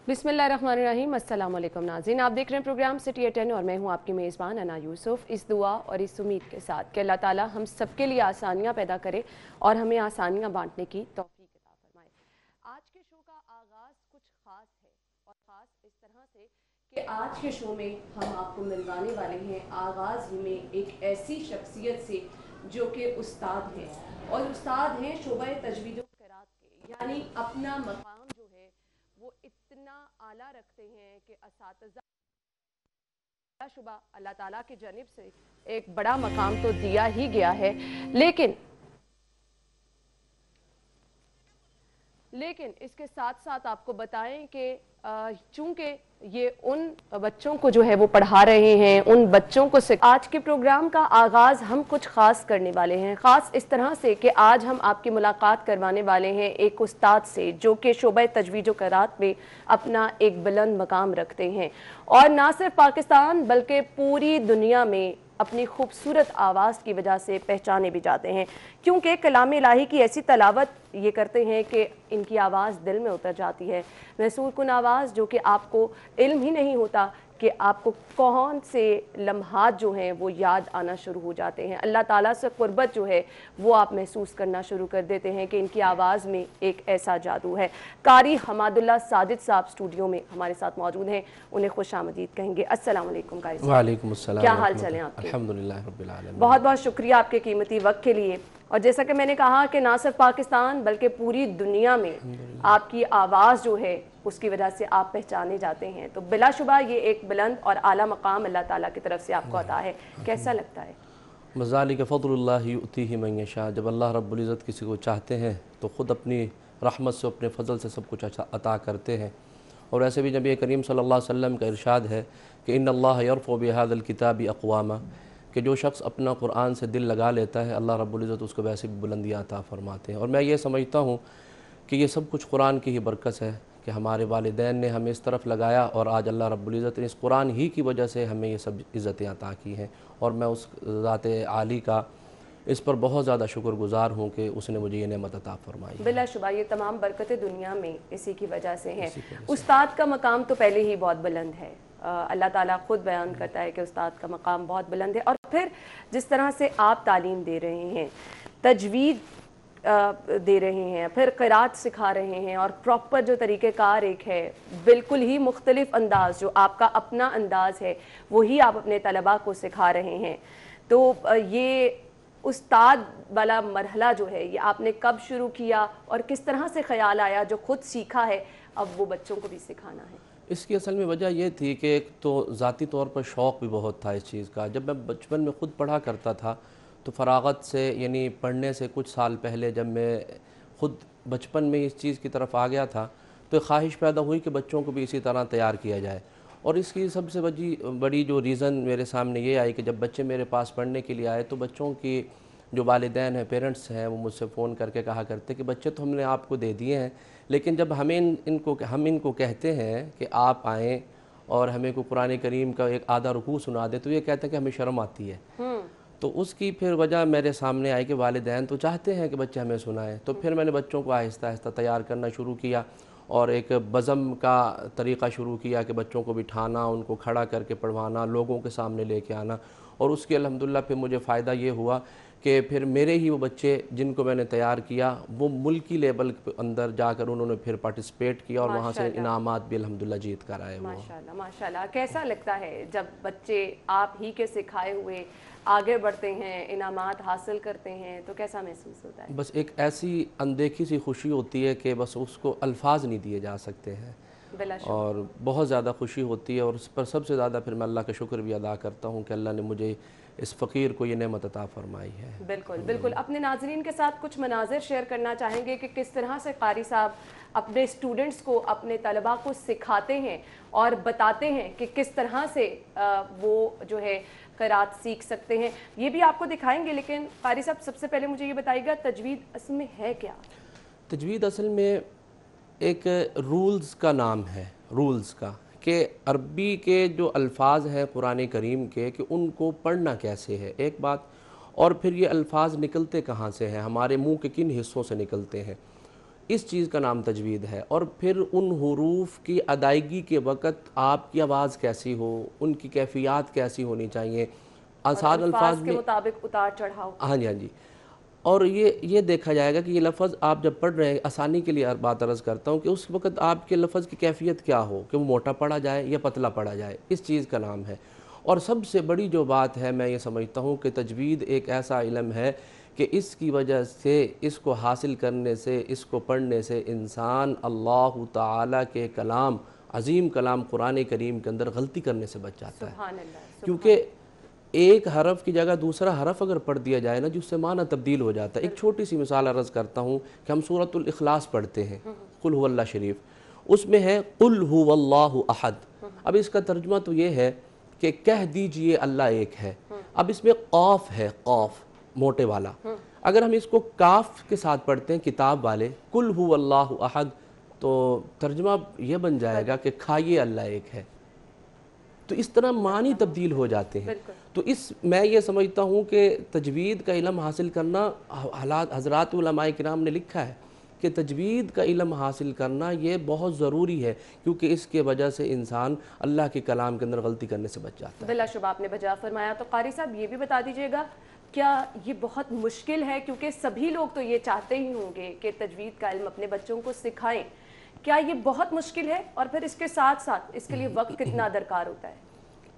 बिस्मिल्लाहिर्रहमानिर्रहीम। अस्सलाम वालेकुम नाज़रीन, आप देख रहे हैं प्रोग्राम सिटी एट 10 और मैं हूं आपकी मेज़बान अना यूसुफ। इस दुआ और इस उम्मीद के साथ कि अल्लाह ताला हम सबके लिए आसानियां पैदा करे और हमें आसानियां बांटने की तौफीक अता फरमाए। आज के शो का आगाज़ कुछ ख़ास है और ख़ास इस तरह से कि आज के शो में हम आपको मिलवाने वाले हैं आगाज़ ही में एक ऐसी शख्सियत से जो कि उस्ताद हैं और उस्ताद हैं शोबा तजवीद व क़िराअत के, यानी अपना मकाम जो है वो इतना आला रखते हैं कि असातिज़ा शुबा अल्लाह ताला की जानिब से एक बड़ा मकाम तो दिया ही गया है, लेकिन इसके साथ साथ आपको बताएं कि चूंकि ये उन बच्चों को जो है वो पढ़ा रहे हैं, उन बच्चों को आज के प्रोग्राम का आगाज़ हम कुछ ख़ास करने वाले हैं। ख़ास इस तरह से कि आज हम आपकी मुलाकात करवाने वाले हैं एक उस्ताद से जो कि शोबा तजवीद व क़िराअत में अपना एक बुलंद मकाम रखते हैं और ना सिर्फ पाकिस्तान बल्कि पूरी दुनिया में अपनी खूबसूरत आवाज़ की वजह से पहचाने भी जाते हैं, क्योंकि कलाम इलाही की ऐसी तलावत ये करते हैं कि इनकी आवाज़ दिल में उतर जाती है। महसूर कुन आवाज़ जो कि आपको इल्म ही नहीं होता कि आपको कौन से लम्हात जो हैं वो याद आना शुरू हो जाते हैं। अल्लाह ताला से क़ुर्बत जो है वो आप महसूस करना शुरू कर देते हैं कि इनकी आवाज़ में एक ऐसा जादू है। कारी हमादुल्लाह साजिद साहब स्टूडियो में हमारे साथ मौजूद हैं, उन्हें खुशामदीद कहेंगे। अस्सलाम वालेकुम कारी साहब। वालेकुम अस्सलाम। क्या हाल चाल है आपके? अल्हम्दुलिल्लाह रब्बिल आलमीन। बहुत बहुत शुक्रिया आपके कीमती वक्त के लिए। और जैसा कि मैंने कहा कि ना सिर्फ पाकिस्तान बल्कि पूरी दुनिया में आपकी आवाज़ जो है उसकी वजह से आप पहचाने जाते हैं, तो बिलाशुबा ये एक बुलंद और आला मकाम अल्लाह ताला की तरफ से आपको अता है। कैसा लगता है? मज़ालिक फ़ज़लुल्लाहि युअतीहि मन यशा। जब अल्लाह रब्बुल इज़्ज़त किसी को चाहते हैं तो ख़ुद अपनी रहमत से, अपने फ़ज़ल से सब कुछ अता करते हैं। और ऐसे भी नबी करीम सल्लल्लाहु अलैहि वसल्लम का इरशाद है कि इन्नल्लाह यरफ़उ बिहाज़ल किताबि अक़वामा, कि जो शख्स अपना कुरान से दिल लगा लेता है अल्लाह रब्बुल इज़्ज़त उसको वैसे भी बुलंदियाँ अता फ़रमाते हैं। और मैं ये समझता हूँ कि ये सब कुछ कुरान की ही बरकत है कि हमारे वालिदैन ने हमें इस तरफ लगाया और आज अल्लाह रब्बुल इज़्ज़त ने इस कुरान ही की वजह से हमें ये सब इज़्ज़तें अता की हैं। और मैं उस ज़ात आली का इस पर बहुत ज़्यादा शुक्रगुज़ार हूँ कि उसने मुझे ये नेमत अता फ़रमाई। बिलाशुबा ये तमाम बरकतें दुनिया में इसी की वजह से हैं। उस्ताद का मकाम तो पहले ही बहुत बुलंद है। अल्लाह ताला खुद बयान करता है कि उस्ताद का मकाम बहुत बुलंद है। और फिर जिस तरह से आप तालीम दे रहे हैं, तजवीद दे रहे हैं, फिर क़िराअत सिखा रहे हैं और प्रॉपर जो तरीक़ेकार एक है, बिल्कुल ही मुख्तलिफ़ अंदाज़ जो आपका अपना अंदाज़ है वही आप अपने तलबा को सिखा रहे हैं, तो ये उस्ताद वाला मरहला जो है ये आपने कब शुरू किया और किस तरह से ख़याल आया जो खुद सीखा है अब वो बच्चों को भी सिखाना है? इसकी असल में वजह यह थी कि एक तो ज़ाती तौर पर शौक़ भी बहुत था इस चीज़ का। जब मैं बचपन में ख़ुद पढ़ा करता था तो फ़राग़त से, यानी पढ़ने से कुछ साल पहले जब मैं ख़ुद बचपन में इस चीज़ की तरफ आ गया था तो ख्वाहिश पैदा हुई कि बच्चों को भी इसी तरह तैयार किया जाए। और इसकी सबसे बड़ी जो रीज़न मेरे सामने ये आई कि जब बच्चे मेरे पास पढ़ने के लिए आए तो बच्चों की जो वालिदैन हैं, पेरेंट्स हैं, वो मुझसे फ़ोन करके कहा करते कि बच्चे तो हमने आपको दे दिए हैं, लेकिन जब हम इनको कहते हैं कि आप आएँ और हमें को कुरान करीम का एक आधा रुकू सुना दे तो ये कहते हैं कि हमें शर्म आती है। तो उसकी फिर वजह मेरे सामने आई कि वालिदैन तो चाहते हैं कि बच्चे हमें सुनाएं। तो फिर मैंने बच्चों को आहिस्ता आहिस्ता तैयार करना शुरू किया और एक बज़म का तरीक़ा शुरू किया कि बच्चों को बिठाना, उनको खड़ा करके पढ़वाना, लोगों के सामने लेके आना। और उसके अल्हम्दुलिल्लाह फिर मुझे फ़ायदा ये हुआ कि फिर मेरे ही वो बच्चे जिनको मैंने तैयार किया वो मुल्की लेवल के अंदर जाकर उन्होंने फिर पार्टिसिपेट किया और वहाँ से इनामात भी अल्हम्दुलिल्लाह जीत कर आए। माशाल्लाह माशाल्लाह। कैसा लगता है जब बच्चे आप ही के सिखाए हुए आगे बढ़ते हैं, इनामात हासिल करते हैं, तो कैसा महसूस होता है? बस एक ऐसी अनदेखी सी खुशी होती है कि बस उसको अल्फाज नहीं दिए जा सकते हैं और बहुत ज़्यादा खुशी होती है। और उस पर सबसे ज़्यादा फिर मैं अल्लाह का शुक्र भी अदा करता हूँ कि अल्लाह ने मुझे इस फ़कीर को ये नेमत अता फ़रमाई है। बिल्कुल बिल्कुल। अपने नाज़रीन के साथ कुछ मनाज़िर शेयर करना चाहेंगे कि किस तरह से कारी साहब अपने स्टूडेंट्स को, अपने तलबा को सिखाते हैं और बताते हैं कि किस तरह से वो जो है क़िराअत सीख सकते हैं, ये भी आपको दिखाएंगे। लेकिन कारी साहब सबसे पहले मुझे ये बताइएगा तजवीद असल में है क्या? तजवीद असल में एक रूल्स का नाम है, रूल्स का, कि अरबी के जो अल्फाज हैं कुरान करीम के कि उनको पढ़ना कैसे है एक बात, और फिर ये अल्फाज निकलते कहाँ से हैं, हमारे मुंह के किन हिस्सों से निकलते हैं। اس چیز کا نام تجوید ہے۔ اور پھر ان حروف کی ادائیگی کے وقت آپ کی آواز کیسی ہو، ان کی کیفیات کیسی ہونی چاہیے، آسان الفاظ کے میں، مطابق اتار چڑھاؤ۔ ہاں جی ہاں جی، اور یہ دیکھا جائے گا کہ یہ لفظ آپ جب پڑھ رہے ہیں، آسانی کے لیے بات عرض کرتا ہوں کہ اس وقت آپ کے لفظ کی کیفیت کیا ہو، کہ وہ موٹا پڑھا جائے یا پتلا پڑھا جائے، اس چیز کا نام ہے۔ اور سب سے بڑی جو بات ہے، میں یہ سمجھتا ہوں کہ تجوید ایک ایسا علم ہے کہ اس کی وجہ سے، اس کو حاصل کرنے سے، اس کو پڑھنے سے انسان اللہ تعالیٰ کے کلام، عظیم کلام قرآن کریم کے اندر غلطی کرنے سے بچ جاتا ہے۔ سبحان اللہ، کیونکہ ایک حرف کی جگہ دوسرا حرف اگر پڑھ دیا جائے نا، جس سے معنی تبدیل ہو جاتا ہے۔ ایک چھوٹی سی مثال عرض کرتا ہوں کہ ہم سورۃ الاخلاص پڑھتے ہیں، قل هو اللہ شریف، اس میں ہے قل هو اللہ احد۔ اب اس کا ترجمہ تو یہ ہے کہ کہہ دیجئے اللہ ایک ہے۔ اب اس میں قاف ہے، قاف موٹے والا، اگر ہم اس کو کاف کے ساتھ پڑھتے ہیں کتاب والے، قل هو اللہ احد، تو ترجمہ یہ بن جائے گا کہ کھائیے اللہ ایک ہے۔ تو اس طرح معنی تبدیل ہو جاتے ہیں۔ تو میں یہ سمجھتا ہوں کہ تجوید کا علم حاصل کرنا، حضرات علماء کرام نے لکھا ہے کہ تجوید کا علم حاصل کرنا یہ بہت ضروری ہے، کیونکہ اس کے وجہ سے انسان اللہ کے کلام کے اندر غلطی کرنے سے بچ جاتا ہے۔ بلا شبہ آپ نے بجا فرمایا۔ تو قاری صاحب یہ بھی بتا دیجئے گا، کیا یہ بہت مشکل ہے؟ کیونکہ سبھی لوگ تو یہ چاہتے ہی ہوں گے کہ تجوید کا علم اپنے بچوں کو سکھائیں، کیا یہ بہت مشکل ہے؟ اور پھر اس کے ساتھ ساتھ اس کے لیے وقت کتنا درکار ہوتا ہے؟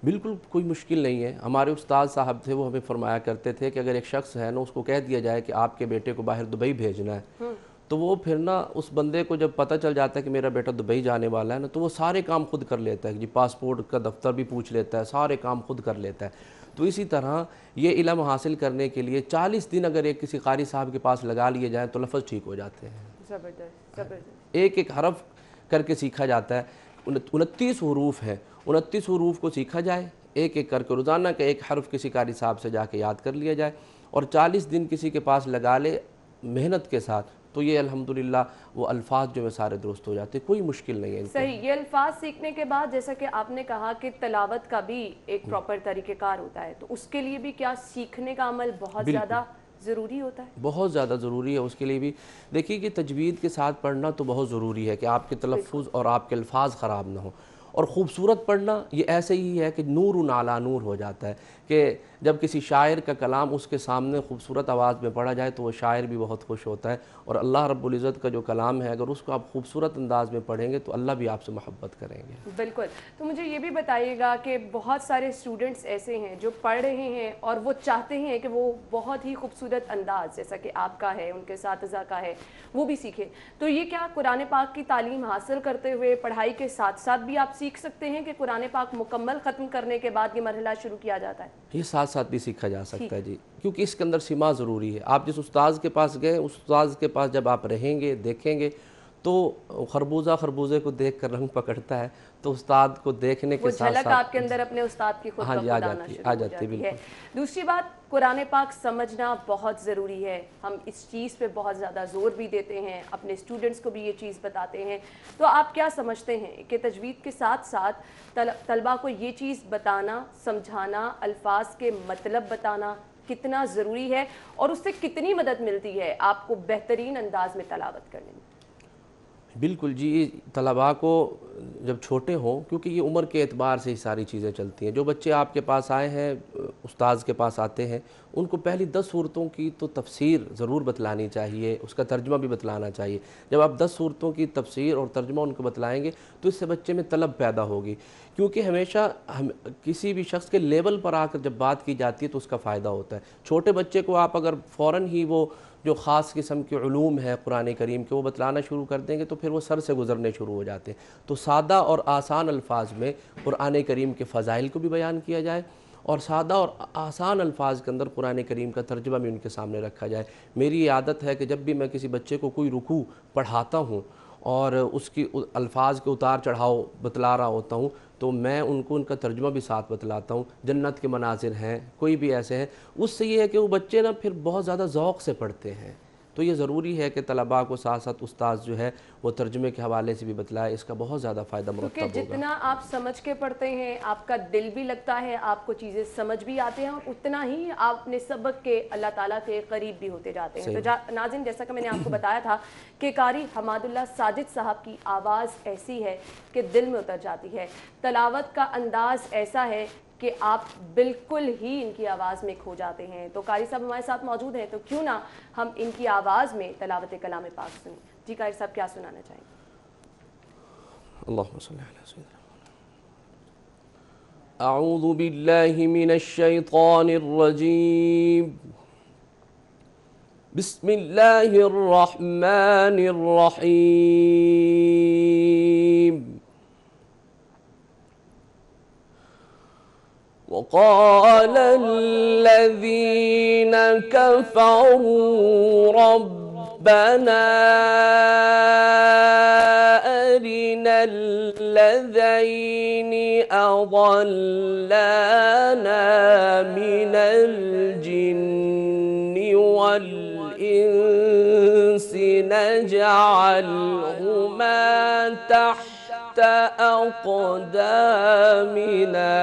بالکل کوئی مشکل نہیں ہے۔ ہمارے استاد صاحب تھے، وہ ہمیں فرمایا کرتے تھے کہ اگر ایک شخص ہے نا، اس کو کہہ دیا جائے کہ آپ کے بیٹے کو باہر دبئی بھیجنا ہے، تو وہ پھر نا اس بندے کو جب پتہ چل جاتا ہے کہ میرا بیٹا دبئی جانے والا ہے نا، تو وہ سارے کام خود کر لیتا ہے، جی پاسپورٹ کا دفتر بھی پوچھ لیتا ہے، سارے کام خود کر لیتا ہے۔ تو اسی طرح یہ علم حاصل کرنے کے لیے 40 دن اگر ایک کسی قاری صاحب کے پاس لگا لیے جائیں تو لفظ ٹھیک ہو جاتے ہیں۔ زبردست زبردست۔ ایک ایک حرف کر کے سیکھا جاتا ہے۔ 29 حروف ہیں، 29 حروف کو سیکھا جائے، ایک ایک کر کے روزانہ کا ایک حرف کسی قاری صاحب سے جا کے یاد کر لیا جائے، اور 40 دن کسی کے پاس لگا لے محنت کے ساتھ، تو یہ الحمدللہ وہ الفاظ جو ہے سارے درست ہو جاتے ہیں، کوئی مشکل نہیں ہے ان کو۔ صحیح۔ یہ الفاظ سیکھنے کے بعد جیسا کہ آپ نے کہا کہ تلاوت کا بھی ایک پراپر طریقہ کار ہوتا ہے، تو اس کے لیے بھی کیا سیکھنے کا عمل بہت زیادہ ضروری ہوتا ہے؟ بہت زیادہ ضروری ہے اس کے لیے بھی۔ دیکھیے کہ تجوید کے ساتھ پڑھنا تو بہت ضروری ہے کہ آپ کے تلفظ اور آپ کے الفاظ خراب نہ ہوں، اور خوبصورت پڑھنا یہ ایسے ہی ہے کہ نور علی نور ہو جاتا ہے، کہ جب کسی شاعر کا کلام اس کے سامنے خوبصورت آواز میں پڑھا جائے تو وہ شاعر بھی بہت خوش ہوتا ہے، اور اللہ رب العزت کا جو کلام ہے اگر اس کو آپ خوبصورت انداز میں پڑھیں گے تو اللہ بھی آپ سے محبت کریں گے۔ بالکل۔ تو مجھے یہ بھی بتائیے گا کہ بہت سارے اسٹوڈنٹس ایسے ہیں جو پڑھ رہے ہیں اور وہ چاہتے ہیں کہ وہ بہت ہی خوبصورت انداز جیسا کہ آپ کا ہے، ان کے اساتذہ کا ہے، وہ بھی سیکھیں، تو یہ کیا قرآن پاک کی تعلیم حاصل کرتے ہوئے پڑھائی کے ساتھ ساتھ بھی آپ سیکھ سکتے ہیں کہ قرآن پاک مکمل ختم کرنے کے بعد یہ مرحلہ شروع کیا جاتا ہے؟ یہ ساتھ ساتھ بھی سیکھا جا سکتا ہے جی، کیونکہ اس کے اندر سما ضروری ہے۔ آپ جس استاذ کے پاس گئے، اس استاذ کے پاس جب آپ رہیں گے، دیکھیں گے، تو خربوزے کو دیکھ کر رنگ پکڑتا ہے، تو استاد کو دیکھنے کے ساتھ وہ جھلک ساتھ آپ کے اندر اپنے استاد کی خود بخود آنا شروع ہو جاتی ہے۔ دوسری بات، قرآن پاک سمجھنا بہت ضروری ہے، ہم اس چیز پہ بہت زیادہ زور بھی دیتے ہیں، اپنے اسٹوڈنٹس کو بھی یہ چیز بتاتے ہیں، تو آپ کیا سمجھتے ہیں کہ تجوید کے ساتھ ساتھ طلباء کو یہ چیز بتانا، سمجھانا، الفاظ کے مطلب بتانا کتنا ضروری ہے، اور اس سے کتنی مدد ملتی ہے آپ کو بہترین انداز میں تلاوت کرنے میں؟ بالکل جی، طلباء کو جب چھوٹے ہوں، کیونکہ یہ عمر کے اعتبار سے ہی ساری چیزیں چلتی ہیں، جو بچے آپ کے پاس آئے ہیں، استاذ کے پاس آتے ہیں، ان کو پہلی 10 صورتوں کی تو تفسیر ضرور بتلانی چاہیے، اس کا ترجمہ بھی بتلانا چاہیے۔ جب آپ 10 صورتوں کی تفسیر اور ترجمہ ان کو بتلائیں گے تو اس سے بچے میں طلب پیدا ہوگی، کیونکہ ہمیشہ کسی بھی شخص کے لیول پر آ کر جب بات کی جاتی ہے تو اس کا فائدہ ہوتا ہے۔ چھوٹے بچے کو آپ اگر فوراً ہی وہ جو خاص قسم کے علوم ہے قرآن کریم کے وہ بتلانا شروع کر دیں گے تو پھر وہ سر سے گزرنے شروع ہو جاتے ہیں۔ تو سادہ اور آسان الفاظ میں قرآن کریم کے فضائل کو بھی بیان کیا جائے، اور سادہ اور آسان الفاظ کے اندر قرآن کریم کا ترجمہ بھی ان کے سامنے رکھا جائے۔ میری یہ عادت ہے کہ جب بھی میں کسی بچے کو کوئی رکوع پڑھاتا ہوں اور اس کی الفاظ کے اتار چڑھاؤ بتلا رہا ہوتا ہوں تو میں ان کو ان کا ترجمہ بھی ساتھ بتلاتا ہوں۔ جنت کے مناظر ہیں، کوئی بھی ایسے ہیں، اس سے یہ ہے کہ وہ بچے نا پھر بہت زیادہ ذوق سے پڑھتے ہیں، تو یہ ضروری ہے کہ طلباء کو ساتھ ساتھ استاذ جو ہے وہ ترجمے کے حوالے سے بھی بتلائے، اس کا بہت زیادہ فائدہ مرتب ہوگا۔ کیونکہ جتنا آپ سمجھ کے پڑھتے ہیں آپ کا دل بھی لگتا ہے، آپ کو چیزیں سمجھ بھی آتے ہیں، اور اتنا ہی آپ اپنے سبق کے اللہ تعالیٰ کے قریب بھی ہوتے جاتے ہیں۔ تو ناظرین، جیسا کہ میں نے آپ کو بتایا تھا کہ قاری حماد اللہ ساجد صاحب کی آواز ایسی ہے کہ دل میں اتر جاتی ہے، تلاوت کا انداز ایسا ہے کہ آپ بالکل ہی ان کی آواز میں کھو جاتے ہیں۔ تو قاری صاحب ہمارے ساتھ موجود ہیں، تو کیوں نہ ہم ان کی آواز میں تلاوت کلام پاک سنیں۔ جی قاری صاحب، کیا سنانا چاہیں گے؟ اللہم صلی علی سیدنا اعوذ باللہ من الشیطان الرجیم، بسم اللہ الرحمن الرحیم۔ وقال الذين كفروا ربنا أرنا الذين أضلانا من الجن والإنس نجعلهما تحت أقدامنا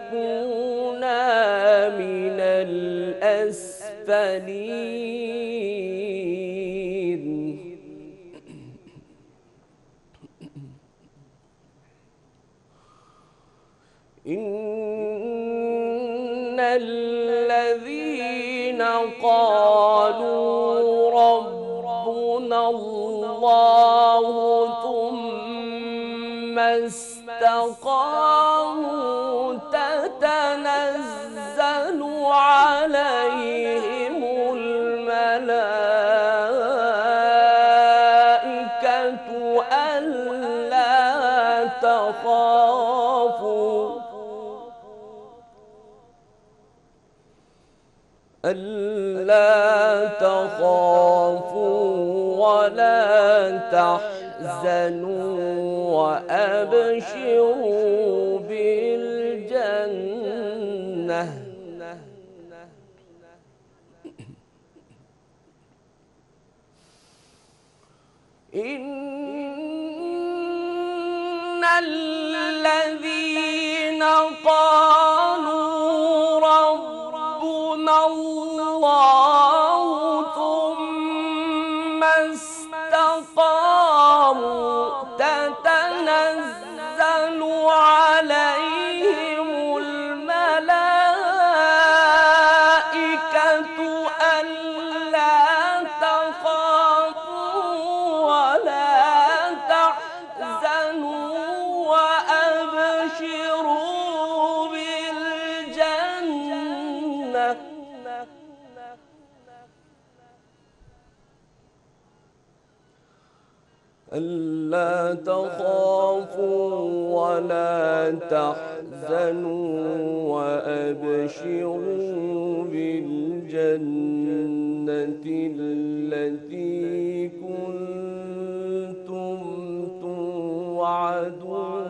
ليكونا من الأسفلين۔ إن الذين قالوا ربنا الله ثم استقاموا تتنزل عليهم الملائكة ألا تخافوا ولا تحزنوا وأبشروا بالجنة إن الذين قالوا ربنا الله ثم استقاموا تتنزل عليهم الملائكة ألا تخافوا ولا تحزنوا وأبشروا بالجنة ألا تخافوا ولا تحزنوا وأبشروا بالجنة التي كنتم توعدون۔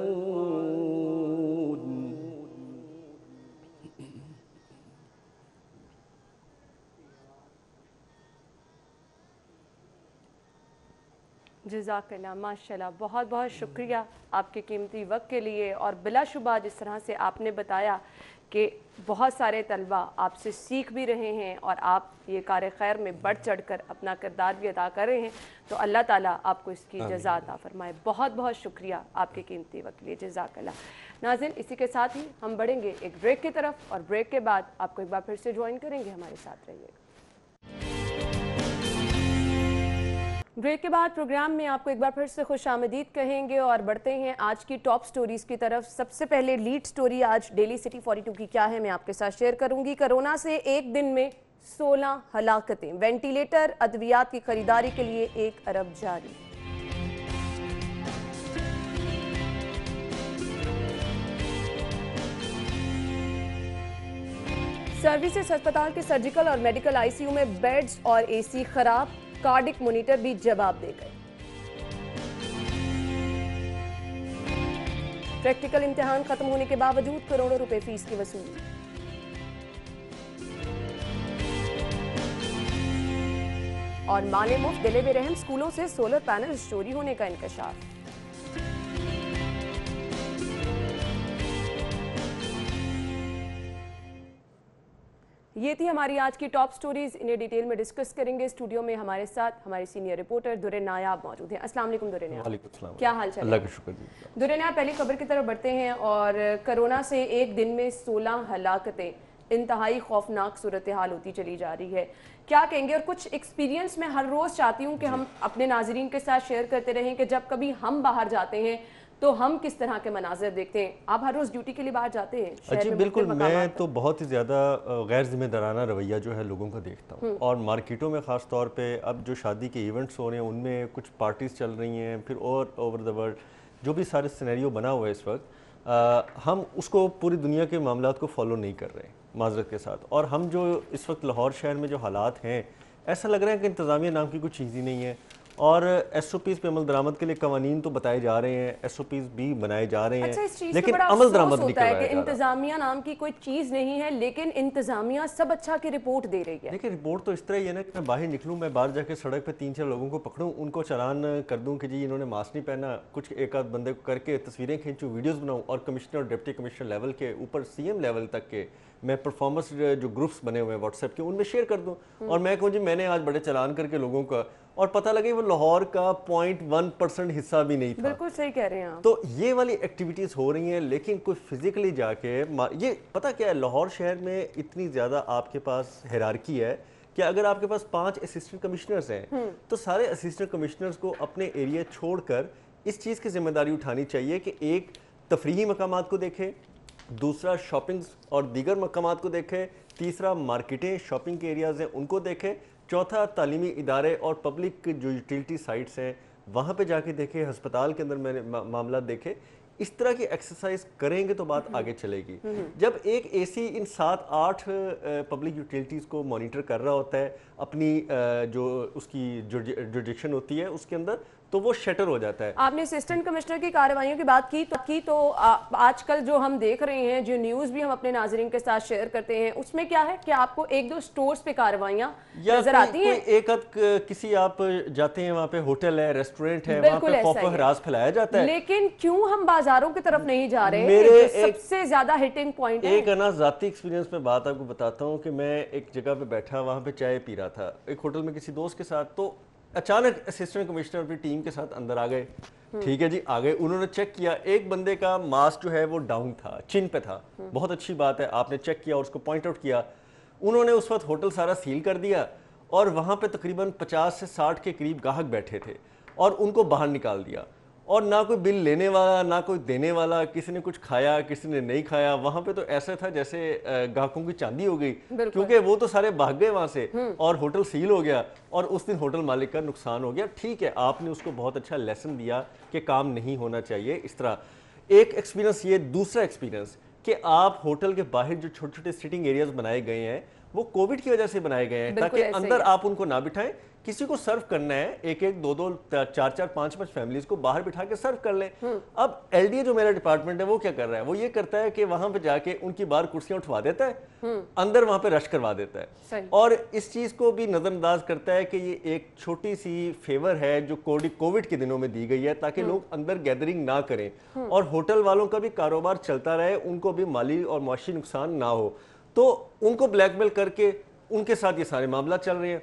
جزاک اللہ، ماشاءاللہ، بہت بہت شکریہ آپ کے قیمتی وقت کے لیے، اور بلا شبہ جس طرح سے آپ نے بتایا کہ بہت سارے طلبہ آپ سے سیکھ بھی رہے ہیں اور آپ یہ کار خیر میں بڑھ چڑھ کر اپنا کردار بھی ادا کر رہے ہیں، تو اللہ تعالیٰ آپ کو اس کی جزا عطا فرمائے۔ بہت بہت شکریہ آپ کے قیمتی وقت کے لیے، جزاک اللہ۔ ناظرین، اسی کے ساتھ ہی ہم بڑھیں گے ایک بریک کی طرف، اور بریک کے بعد آپ کو ایک بار پھر سے جوائن کریں گے، ہمارے ساتھ رہیے گا۔ بریک کے بعد پروگرام میں آپ کو ایک بار پھر سے خوش آمدید کہیں گے، اور بڑھتے ہیں آج کی ٹاپ سٹوریز کی طرف۔ سب سے پہلے لیڈ سٹوری آج ڈیلی سٹی 42 کی کیا ہے، میں آپ کے ساتھ شیئر کروں گی۔ کرونا سے ایک دن میں 16 ہلاکتیں، وینٹیلیٹر ادویات کی خریداری کے لیے 1 ارب جاری۔ سروسز ہسپتال کے سرجیکل اور میڈیکل آئی سی یو میں بیڈز اور اے سی خراب، کارڈک مانیٹر بھی جواب دے گئے۔ प्रैक्टिकल इम्तिहान खत्म होने के बावजूद करोड़ों रुपए फीस की वसूली। और माले मुफ्त दिले बेरहम स्कूलों से सोलर पैनल चोरी होने का इंकशाफ। ये थी हमारी आज की टॉप स्टोरीज, इन्हें डिटेल में डिस्कस करेंगे। स्टूडियो में हमारे साथ हमारे सीनियर रिपोर्टर दुर्रे नायाब मौजूद हैं। अस्सलाम वालेकुम दुर्रे नायाब। वालेकुम सलाम। क्या हाल चाल है? अल्लाह का शुक्र जी। दुर्रे नायाब, पहली खबर की तरफ बढ़ते हैं। और कोरोना से एक दिन में 16 हलाकतें, इंतहाई खौफनाक सूरत हाल होती चली जा रही है। क्या कहेंगे? और कुछ एक्सपीरियंस मैं हर रोज़ चाहती हूँ कि हम अपने नाजरीन के साथ शेयर करते रहें कि जब कभी हम बाहर जाते हैं तो हम किस तरह के मनाजिर देखते हैं। आप हर रोज़ ड्यूटी के लिए बाहर जाते हैं शहर जी में बिल्कुल, मुख्तलिफ मैं मकामात तो बहुत ही ज़्यादा गैर जिम्मेदाराना रवैया जो है लोगों का देखता हूँ। और मार्केटों में ख़ास तौर पे अब जो शादी के इवेंट्स हो रहे हैं उनमें कुछ पार्टीज़ चल रही हैं, फिर और ओवर द वर्ल्ड जो भी सारे सिनेरियो बना हुआ है इस वक्त, हम उसको पूरी दुनिया के मामलात को फॉलो नहीं कर रहे माजरत के साथ। और हम जो इस वक्त लाहौर शहर में जो हालात हैं, ऐसा लग रहा है कि इंतज़ामिया नाम की कुछ चीज़ ही नहीं है। और SOPs पे अमल दरामद के लिए कवानीन तो बताए जा रहे हैं, SOPs भी बनाए जा रहे हैं। अच्छा, इस चीज़ लेकिन पे बड़ा अमल अफसोस दरामद नहीं होता है करवाया कि जा रहा। इंतजामिया नाम की कोई चीज़ नहीं है, लेकिन इंतजामिया सब अच्छा की रिपोर्ट दे रही है। देखिए, रिपोर्ट तो इस तरह ही है ना कि मैं बाहर निकलूं, मैं बाहर जाके सड़क पे 3-4 लोगों को पकड़ूं, उनको चालान कर दूं कि जी इन्होंने मास्क नहीं पहना, कुछ एक आध बंदे को करके तस्वीरें खींचूं, वीडियोस बनाऊं, और कमिश्नर और डिप्टी कमिश्नर लेवल के ऊपर CM लेवल तक के मैं परफॉर्मेंस जो ग्रुप्स बने हुए हैं व्हाट्सएप के, उनमें शेयर कर दूं। और मैं कहूँ जी मैंने आज बड़े चालान करके लोगों का, और पता लगे वो लाहौर का 0.1% हिस्सा भी नहीं था। बिल्कुल सही कह रहे हैं आप। तो ये वाली एक्टिविटीज़ हो रही हैं, लेकिन कोई फिजिकली जाके ये पता क्या है, लाहौर शहर में इतनी ज़्यादा आपके पास हिरार्की है कि अगर आपके पास 5 असिस्टेंट कमिश्नर्स हैं तो सारे असिस्टेंट कमिश्नर्स को अपने एरिया छोड़कर इस चीज़ की जिम्मेदारी उठानी चाहिए कि एक तफरीही मकामात को देखे, दूसरा शॉपिंग्स और दीगर मकामात को देखे, तीसरा मार्केटें शॉपिंग के एरियाज़ हैं उनको देखे, चौथा तालीमी इदारे और पब्लिक जो यूटिलिटी साइट्स हैं वहाँ पे जाके देखे, हस्पताल के अंदर मैंने मामला देखे। इस तरह की एक्सरसाइज करेंगे तो बात आगे चलेगी। जब एक AC इन 7-8 पब्लिक यूटिलिटीज़ को मॉनिटर कर रहा होता है अपनी जो उसकी जुरिडिक्शन होती है उसके अंदर, तो वो शटर हो जाता है। आपने असिस्टेंट कमिश्नर की कार्रवाइयों की बात की तो आजकल जो हम देख रहे हैं, जो न्यूज़ भी हम अपने नाजरीन के साथ शेयर करते हैं, उसमें क्या है कि आपको 1-2 स्टोर्स पे कार्रवाइयां नजर आती हैं। एक किसी आप जाते हैं, वहाँ पे होटल है, रेस्टोरेंट है, वहाँ पे खौफ हरास फैलाया जाता है। लेकिन क्यों हम बाजारों की तरफ नहीं जा रहे? मेरे जो सबसे ज्यादा हिटिंग पॉइंट है। एक ना ज़ाती एक्सपीरियंस में बात आपको बताता हूँ कि मैं एक जगह पे बैठा, वहाँ पे चाय पी रहा था एक होटल में किसी दोस्त के साथ, तो अचानक असिस्टेंट कमिश्नर अपनी टीम के साथ अंदर आ गए। ठीक है जी, आ गए, उन्होंने चेक किया, एक बंदे का मास्क जो है वो डाउन था, चिन पे था। बहुत अच्छी बात है, आपने चेक किया और उसको पॉइंट आउट किया। उन्होंने उस वक्त होटल सारा सील कर दिया और वहाँ पे तकरीबन 50 से 60 के करीब ग्राहक बैठे थे और उनको बाहर निकाल दिया। और ना कोई बिल लेने वाला, ना कोई देने वाला, किसी ने कुछ खाया, किसी ने नहीं खाया। वहाँ पे तो ऐसा था जैसे ग्राहकों की चांदी हो गई, क्योंकि वो तो सारे भाग गए वहाँ से और होटल सील हो गया और उस दिन होटल मालिक का नुकसान हो गया। ठीक है, आपने उसको बहुत अच्छा लेसन दिया कि काम नहीं होना चाहिए इस तरह। एक एक्सपीरियंस ये। दूसरा एक्सपीरियंस कि आप होटल के बाहर जो छोटे छोटे सिटिंग एरियाज बनाए गए हैं वो कोविड की वजह से बनाए गए हैं, ताकि अंदर आप उनको ना बिठाएं। किसी को सर्व करना है, 1-1, 2-2, 4-4, 5-5 फैमिलीज को बाहर बिठा के सर्व कर लें। अब LDA जो मेरा डिपार्टमेंट है वो क्या कर रहा है, वो ये करता है कि वहां पे जाके उनकी बाहर कुर्सियां उठवा देता है, अंदर वहां पे रश करवा देता है और इस चीज को भी नजरअंदाज करता है कि ये एक छोटी सी फेवर है जो कोविड के दिनों में दी गई है, ताकि लोग अंदर गैदरिंग ना करें और होटल वालों का भी कारोबार चलता रहे, उनको भी माली और मुआशी नुकसान ना हो। तो उनको ब्लैकमेल करके उनके साथ ये सारे मामला चल रहे हैं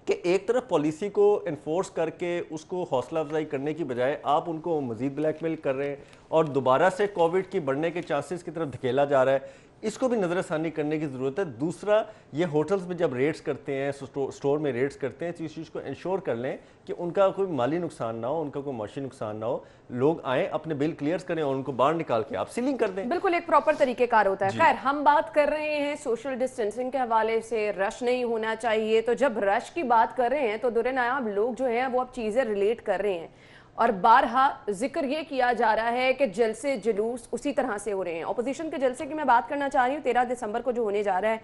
कि एक तरफ पॉलिसी को इन्फोर्स करके उसको हौसला अफजाई करने की बजाय आप उनको मजीद ब्लैकमेल कर रहे हैं और दोबारा से कोविड की बढ़ने के चांसेस की तरफ धकेला जा रहा है। इसको भी नज़रसानी करने की ज़रूरत है। दूसरा, ये होटल्स में जब रेड्स करते हैं, स्टोर में रेड्स करते हैं, तो इस चीज़ को इंश्योर कर लें कि उनका कोई माली नुकसान ना हो, उनका कोई माशी नुकसान ना हो। लोग आएँ, अपने बिल क्लियर करें और उनको बाहर निकाल के आप सीलिंग कर दें। बिल्कुल एक प्रॉपर तरीकेकार होता है। खैर, हम बात कर रहे हैं सोशल डिस्टेंसिंग के हवाले से, रश नहीं होना चाहिए। तो जब रश की बात कर रहे हैं तो दुर्रे नायाब लोग जो हैं वो अब चीज़ें रिलेट कर रहे हैं और बारहा जिक्र ये किया जा रहा है कि जलसे जुलूस उसी तरह से हो रहे हैं। अपोजिशन के जलसे की मैं बात करना चाह रही हूँ 13 दिसंबर को जो होने जा रहा है,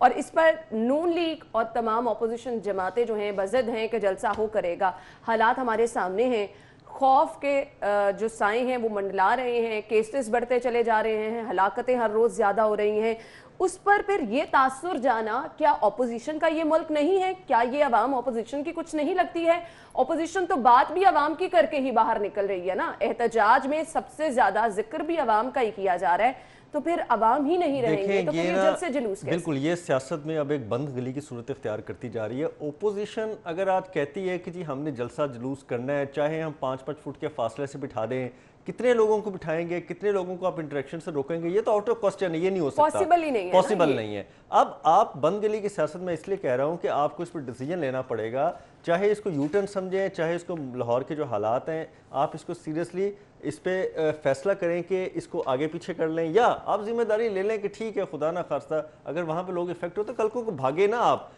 और इस पर नून लीग और तमाम अपोजिशन जमातें जो हैं बज़द हैं कि जलसा हो करेगा। हालात हमारे सामने हैं, خوف کے جو سائے ہیں وہ منڈلا رہے ہیں, کیسز بڑھتے چلے جا رہے ہیں, ہلاکتیں ہر روز زیادہ ہو رہی ہیں, اس پر پھر یہ تاثر جانا کیا اپوزیشن کا یہ ملک نہیں ہے؟ کیا یہ عوام اپوزیشن کی کچھ نہیں لگتی ہے؟ اپوزیشن تو بات بھی عوام کی کر کے ہی باہر نکل رہی ہے نا, احتجاج میں سب سے زیادہ ذکر بھی عوام کا ہی کیا جا رہا ہے, تو پھر عوام ہی نہیں رہیں گے تو پھر یہ جلد سے جلوس کیسے؟ بالکل, یہ سیاست میں اب ایک بند گلی کی صورت اختیار کرتی جا رہی ہے. اپوزیشن اگر آج کہتی ہے کہ جی ہم نے جلسہ جلوس کرنا ہے, چاہے ہم 5-5 فٹ کے فاصلے سے بٹھا دیں, کتنے لوگوں کو بٹھائیں گے, کتنے لوگوں کو آپ انٹریکشن سے روکیں گے, یہ تو آؤٹ آف کوسچن ہے, یہ نہیں ہو سکتا, پاسبل ہی نہیں ہے, پاسبل نہیں ہے. اب آپ بند گلی کی سیاست میں اس لیے کہہ رہا ہوں کہ آپ کو اس پر ڈیسیجن لینا پڑے گا, چاہے اس کو یو ٹرن سمجھیں, چاہے اس کو لاہور کے جو حالات ہیں آپ اس کو سیریسلی اس پہ فیصلہ کریں کہ اس کو آگے پیچھے کر لیں, یا آپ ذمہ داری لے لیں کہ ٹھیک ہے خدا نہ خواستہ اگر وہاں پہ لوگ افیکٹ ہو تو کل کو بھاگے نا آپ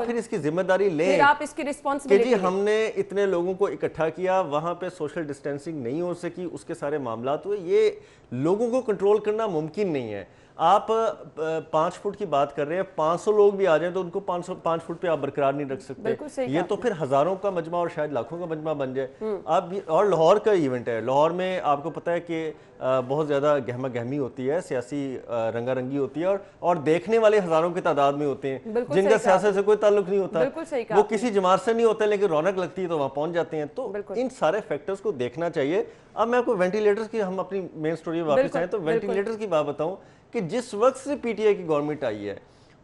پھر اس کی ذمہ داری لیں, پھر آپ اس کی کہ جی ہم نے اتنے لوگوں کو اکٹھا کیا, وہاں پہ سوشل ڈسٹینسنگ نہیں ہو سکی, اس کے سارے معاملات ہوئے, یہ لوگوں کو کنٹرول کرنا ممکن نہیں ہے. آپ 5 فٹ کی بات کر رہے ہیں, 500 لوگ بھی آ جائیں تو ان کو 5 فٹ پہ آپ برقرار نہیں رکھ سکتے, یہ تو پھر ہزاروں کا مجمع اور شاید لاکھوں کا مجمع بن جائے. اب اور لاہور کا ایونٹ ہے, لاہور میں آپ کو پتہ ہے کہ بہت زیادہ گہما گہمی ہوتی ہے, سیاسی رنگا رنگی ہوتی ہے, اور دیکھنے والے ہزاروں کی تعداد میں ہوتے ہیں جن کا سیاست سے کوئی تعلق نہیں ہوتا, وہ کسی جماعت سے نہیں ہوتا لیکن رونق لگتی ہے تو وہاں پہنچ جاتے ہیں. تو ان سارے فیکٹرز کو دیکھنا چاہیے. اب میں آپ کو وینٹیلیٹرز کی, ہم اپنی مین سٹوری میں واپس آئیں تو وینٹیلیٹرز کی بات بتاؤں کہ جس وقت سے پی ٹی آئی کی گورنمنٹ آئی ہے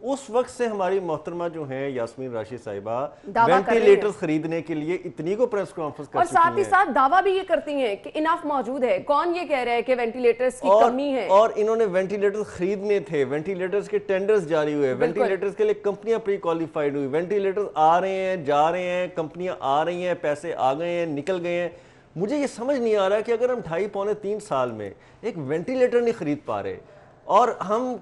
اس وقت سے ہماری محترمہ جو ہیں یاسمین راشد صاحبہ وینٹیلیٹرز خریدنے کے لیے اتنی کو پریس کانفرنس کر چکی ہیں, اور ساتھ ہی ساتھ دعویٰ بھی یہ کرتی ہیں کہ اناف موجود ہے. کون یہ کہہ رہا ہے کہ وینٹیلیٹرز کی کمی ہے؟ اور انہوں نے وینٹیلیٹرز خریدنے تھے, وینٹیلیٹرز کے ٹینڈرز جاری ہوئے, وینٹیلیٹرز کے لیے کمپنیاں پری کوالیفائڈ ہوئی, وینٹیلیٹرز آ رہے ہیں جا رہے ہیں, کمپنیاں آ رہی ہیں, پیسے آ گئے ہیں نکل گئے ہیں. مجھے یہ سمجھ نہیں آ رہا کہ اگر ہم 2.5-3 سال میں ایک وینٹیلیٹر نہیں خرید پا رہے, اور ہم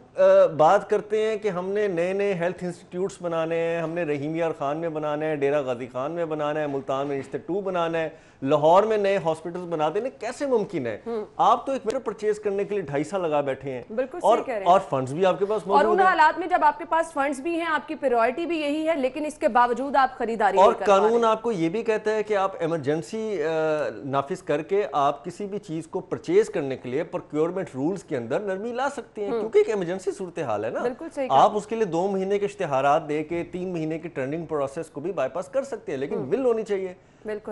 بات کرتے ہیں کہ ہم نے نئے نئے ہیلتھ انسٹیٹیوٹس بنانے ہیں, ہم نے رحیم یار خان میں بنانا ہے, ڈیرہ غازی خان میں بنانا ہے, ملتان میں نشتر 2 بنانا ہے, لاہور میں نئے ہاسپٹلز بنا دینے, کیسے ممکن ہے؟ آپ تو ایک میٹر پرچیز کرنے کے لیے 2.5 سال لگا بیٹھے ہیں, اور فنڈز بھی آپ کے پاس موجود ہیں, اور ان حالات میں جب آپ کے پاس فنڈز بھی ہیں, آپ کی پریورٹی بھی یہی ہے, لیکن اس کے باوجود آپ خریداری نہیں کر پا رہے. اور قانون آپ کو یہ بھی کہتا ہے کہ آپ ایمرجنسی نافذ کر کے آپ کسی بھی چیز کو پرچیز کرنے کے لیے پروکیورمنٹ رولز کے اندر نرمی لا سکتے ہیں, کیونکہ ایک ایمرجنسی صورتحال ہے نا. آپ اس کے لیے 2 مہینے کے اشتہارات دے کے 3 مہینے کی ٹریننگ پروسیس کو بھی بائی پاس کر سکتے ہیں, لیکن ول ہونی چاہیے.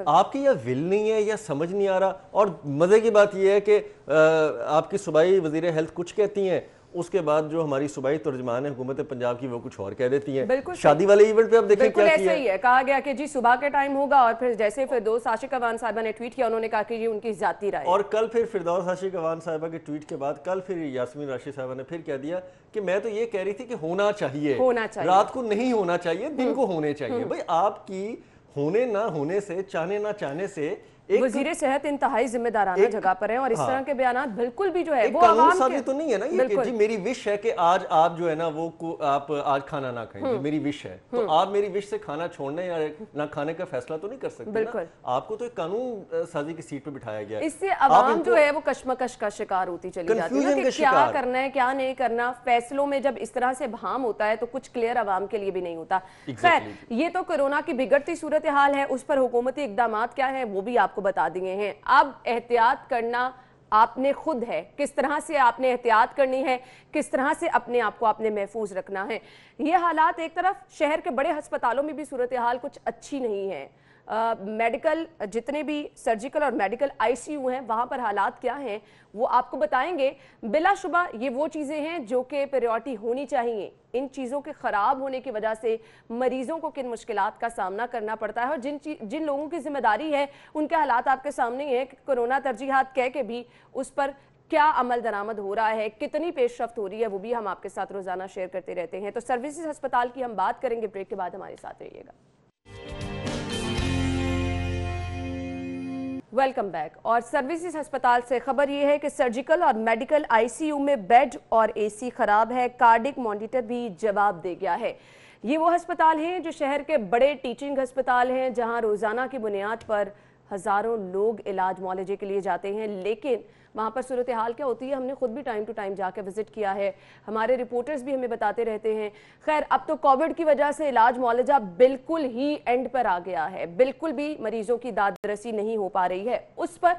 آپ کی یا ول نہیں ہے یا سمجھ نہیں آ رہا. اور مزے کی بات یہ ہے کہ آپ کی صوبائی وزیر ہیلتھ کچھ کہتی ہیں, اس کے بعد جو ہماری صوبائی ترجمان ہے حکومت پنجاب کی وہ کچھ اور کہہ دیتی ہیں. شادی والے ایونٹ پہ اب دیکھیں کیا کیا ایسا ہی ہے, کہا گیا کہ جی صبح کے ٹائم ہوگا, اور پھر جیسے فردوس عاشق اوان صاحبہ نے ٹویٹ کیا, انہوں نے کہا کہ یہ ان کی ذاتی رائے, اور کل پھر فردوس عاشق اوان صاحبہ کے ٹویٹ کے بعد کل پھر یاسمین راشد صاحبہ نے پھر کہہ دیا کہ میں تو یہ کہہ رہی تھی کہ ہونا چاہیے, رات کو نہیں ہونا چاہیے, دن کو ہونے چاہیے. بھئی آپ کی ہونے نہ ہونے سے, چاہنے نہ چاہنے سے وزیر صحت انتہائی ذمہ دارانہ جگہ پر ہیں, اور اس طرح کے بیانات بالکل بھی جو ہے وہ قانون سازی تو نہیں ہے نا یہ کہ جی میری وش ہے کہ آج آپ جو ہے نا وہ آپ آج کھانا نہ کھائیں, جی میری وش ہے, تو آپ میری وش سے کھانا چھوڑنے یا نہ کھانے کا فیصلہ تو نہیں کر سکتے نا. آپ کو تو ایک قانون سازی کی سیٹ پہ بٹھایا گیا ہے. اس سے عوام جو ہے وہ کشمکش کا شکار ہوتی چلی جاتی ہے کہ کیا کرنا ہے کیا نہیں کرنا. فیصلوں میں جب اس طرح سے بہام ہوتا ہے تو کچھ کلیئر عوام کے لیے بھی نہیں ہوتا. خیر, یہ تو کورونا کی بگڑتی صورتحال ہے, اس پر حکومتی اقدامات کیا ہیں وہ بھی آپ کو بتا دیے ہیں. اب احتیاط کرنا آپ نے خود ہے, کس طرح سے آپ نے احتیاط کرنی ہے, کس طرح سے اپنے آپ کو آپ نے محفوظ رکھنا ہے. یہ حالات ایک طرف شہر کے بڑے ہسپتالوں میں بھی صورتحال کچھ اچھی نہیں ہے. میڈیکل جتنے بھی سرجیکل اور میڈیکل آئی سی یو ہیں وہاں پر حالات کیا ہیں وہ آپ کو بتائیں گے. بلا شبہ یہ وہ چیزیں ہیں جو کہ پریورٹی ہونی چاہیے. ان چیزوں کے خراب ہونے کی وجہ سے مریضوں کو کن مشکلات کا سامنا کرنا پڑتا ہے, اور جن لوگوں کی ذمہ داری ہے ان کے حالات آپ کے سامنے ہیں کہ کورونا ترجیحات کہہ کے بھی اس پر کیا عمل درآمد ہو رہا ہے, کتنی پیش رفت ہو رہی ہے, وہ بھی ہم آپ کے ساتھ روزانہ شیئر کرتے رہتے ہیں. تو سروسز ہسپتال کی ہم بات کریں گے, بریک کے بعد ہمارے ساتھ رہیے گا. Welcome back. اور سروسز ہسپتال سے خبر یہ ہے کہ سرجیکل اور میڈیکل آئی سی یو میں بیڈ اور اے سی خراب ہے, کارڈک مانیٹر بھی جواب دے گیا ہے. یہ وہ ہسپتال ہیں جو شہر کے بڑے ٹیچنگ ہسپتال ہیں جہاں روزانہ کی بنیاد پر ہزاروں لوگ علاج معالجے کے لیے جاتے ہیں, لیکن وہاں پر صورتحال کیا ہوتی ہے ہم نے خود بھی ٹائم ٹو ٹائم جا کے وزٹ کیا ہے, ہمارے رپورٹرز بھی ہمیں بتاتے رہتے ہیں. خیر اب تو کووڈ کی وجہ سے علاج معالجہ بالکل ہی اینڈ پر آ گیا ہے, بالکل بھی مریضوں کی داد رسی نہیں ہو پا رہی ہے. اس پر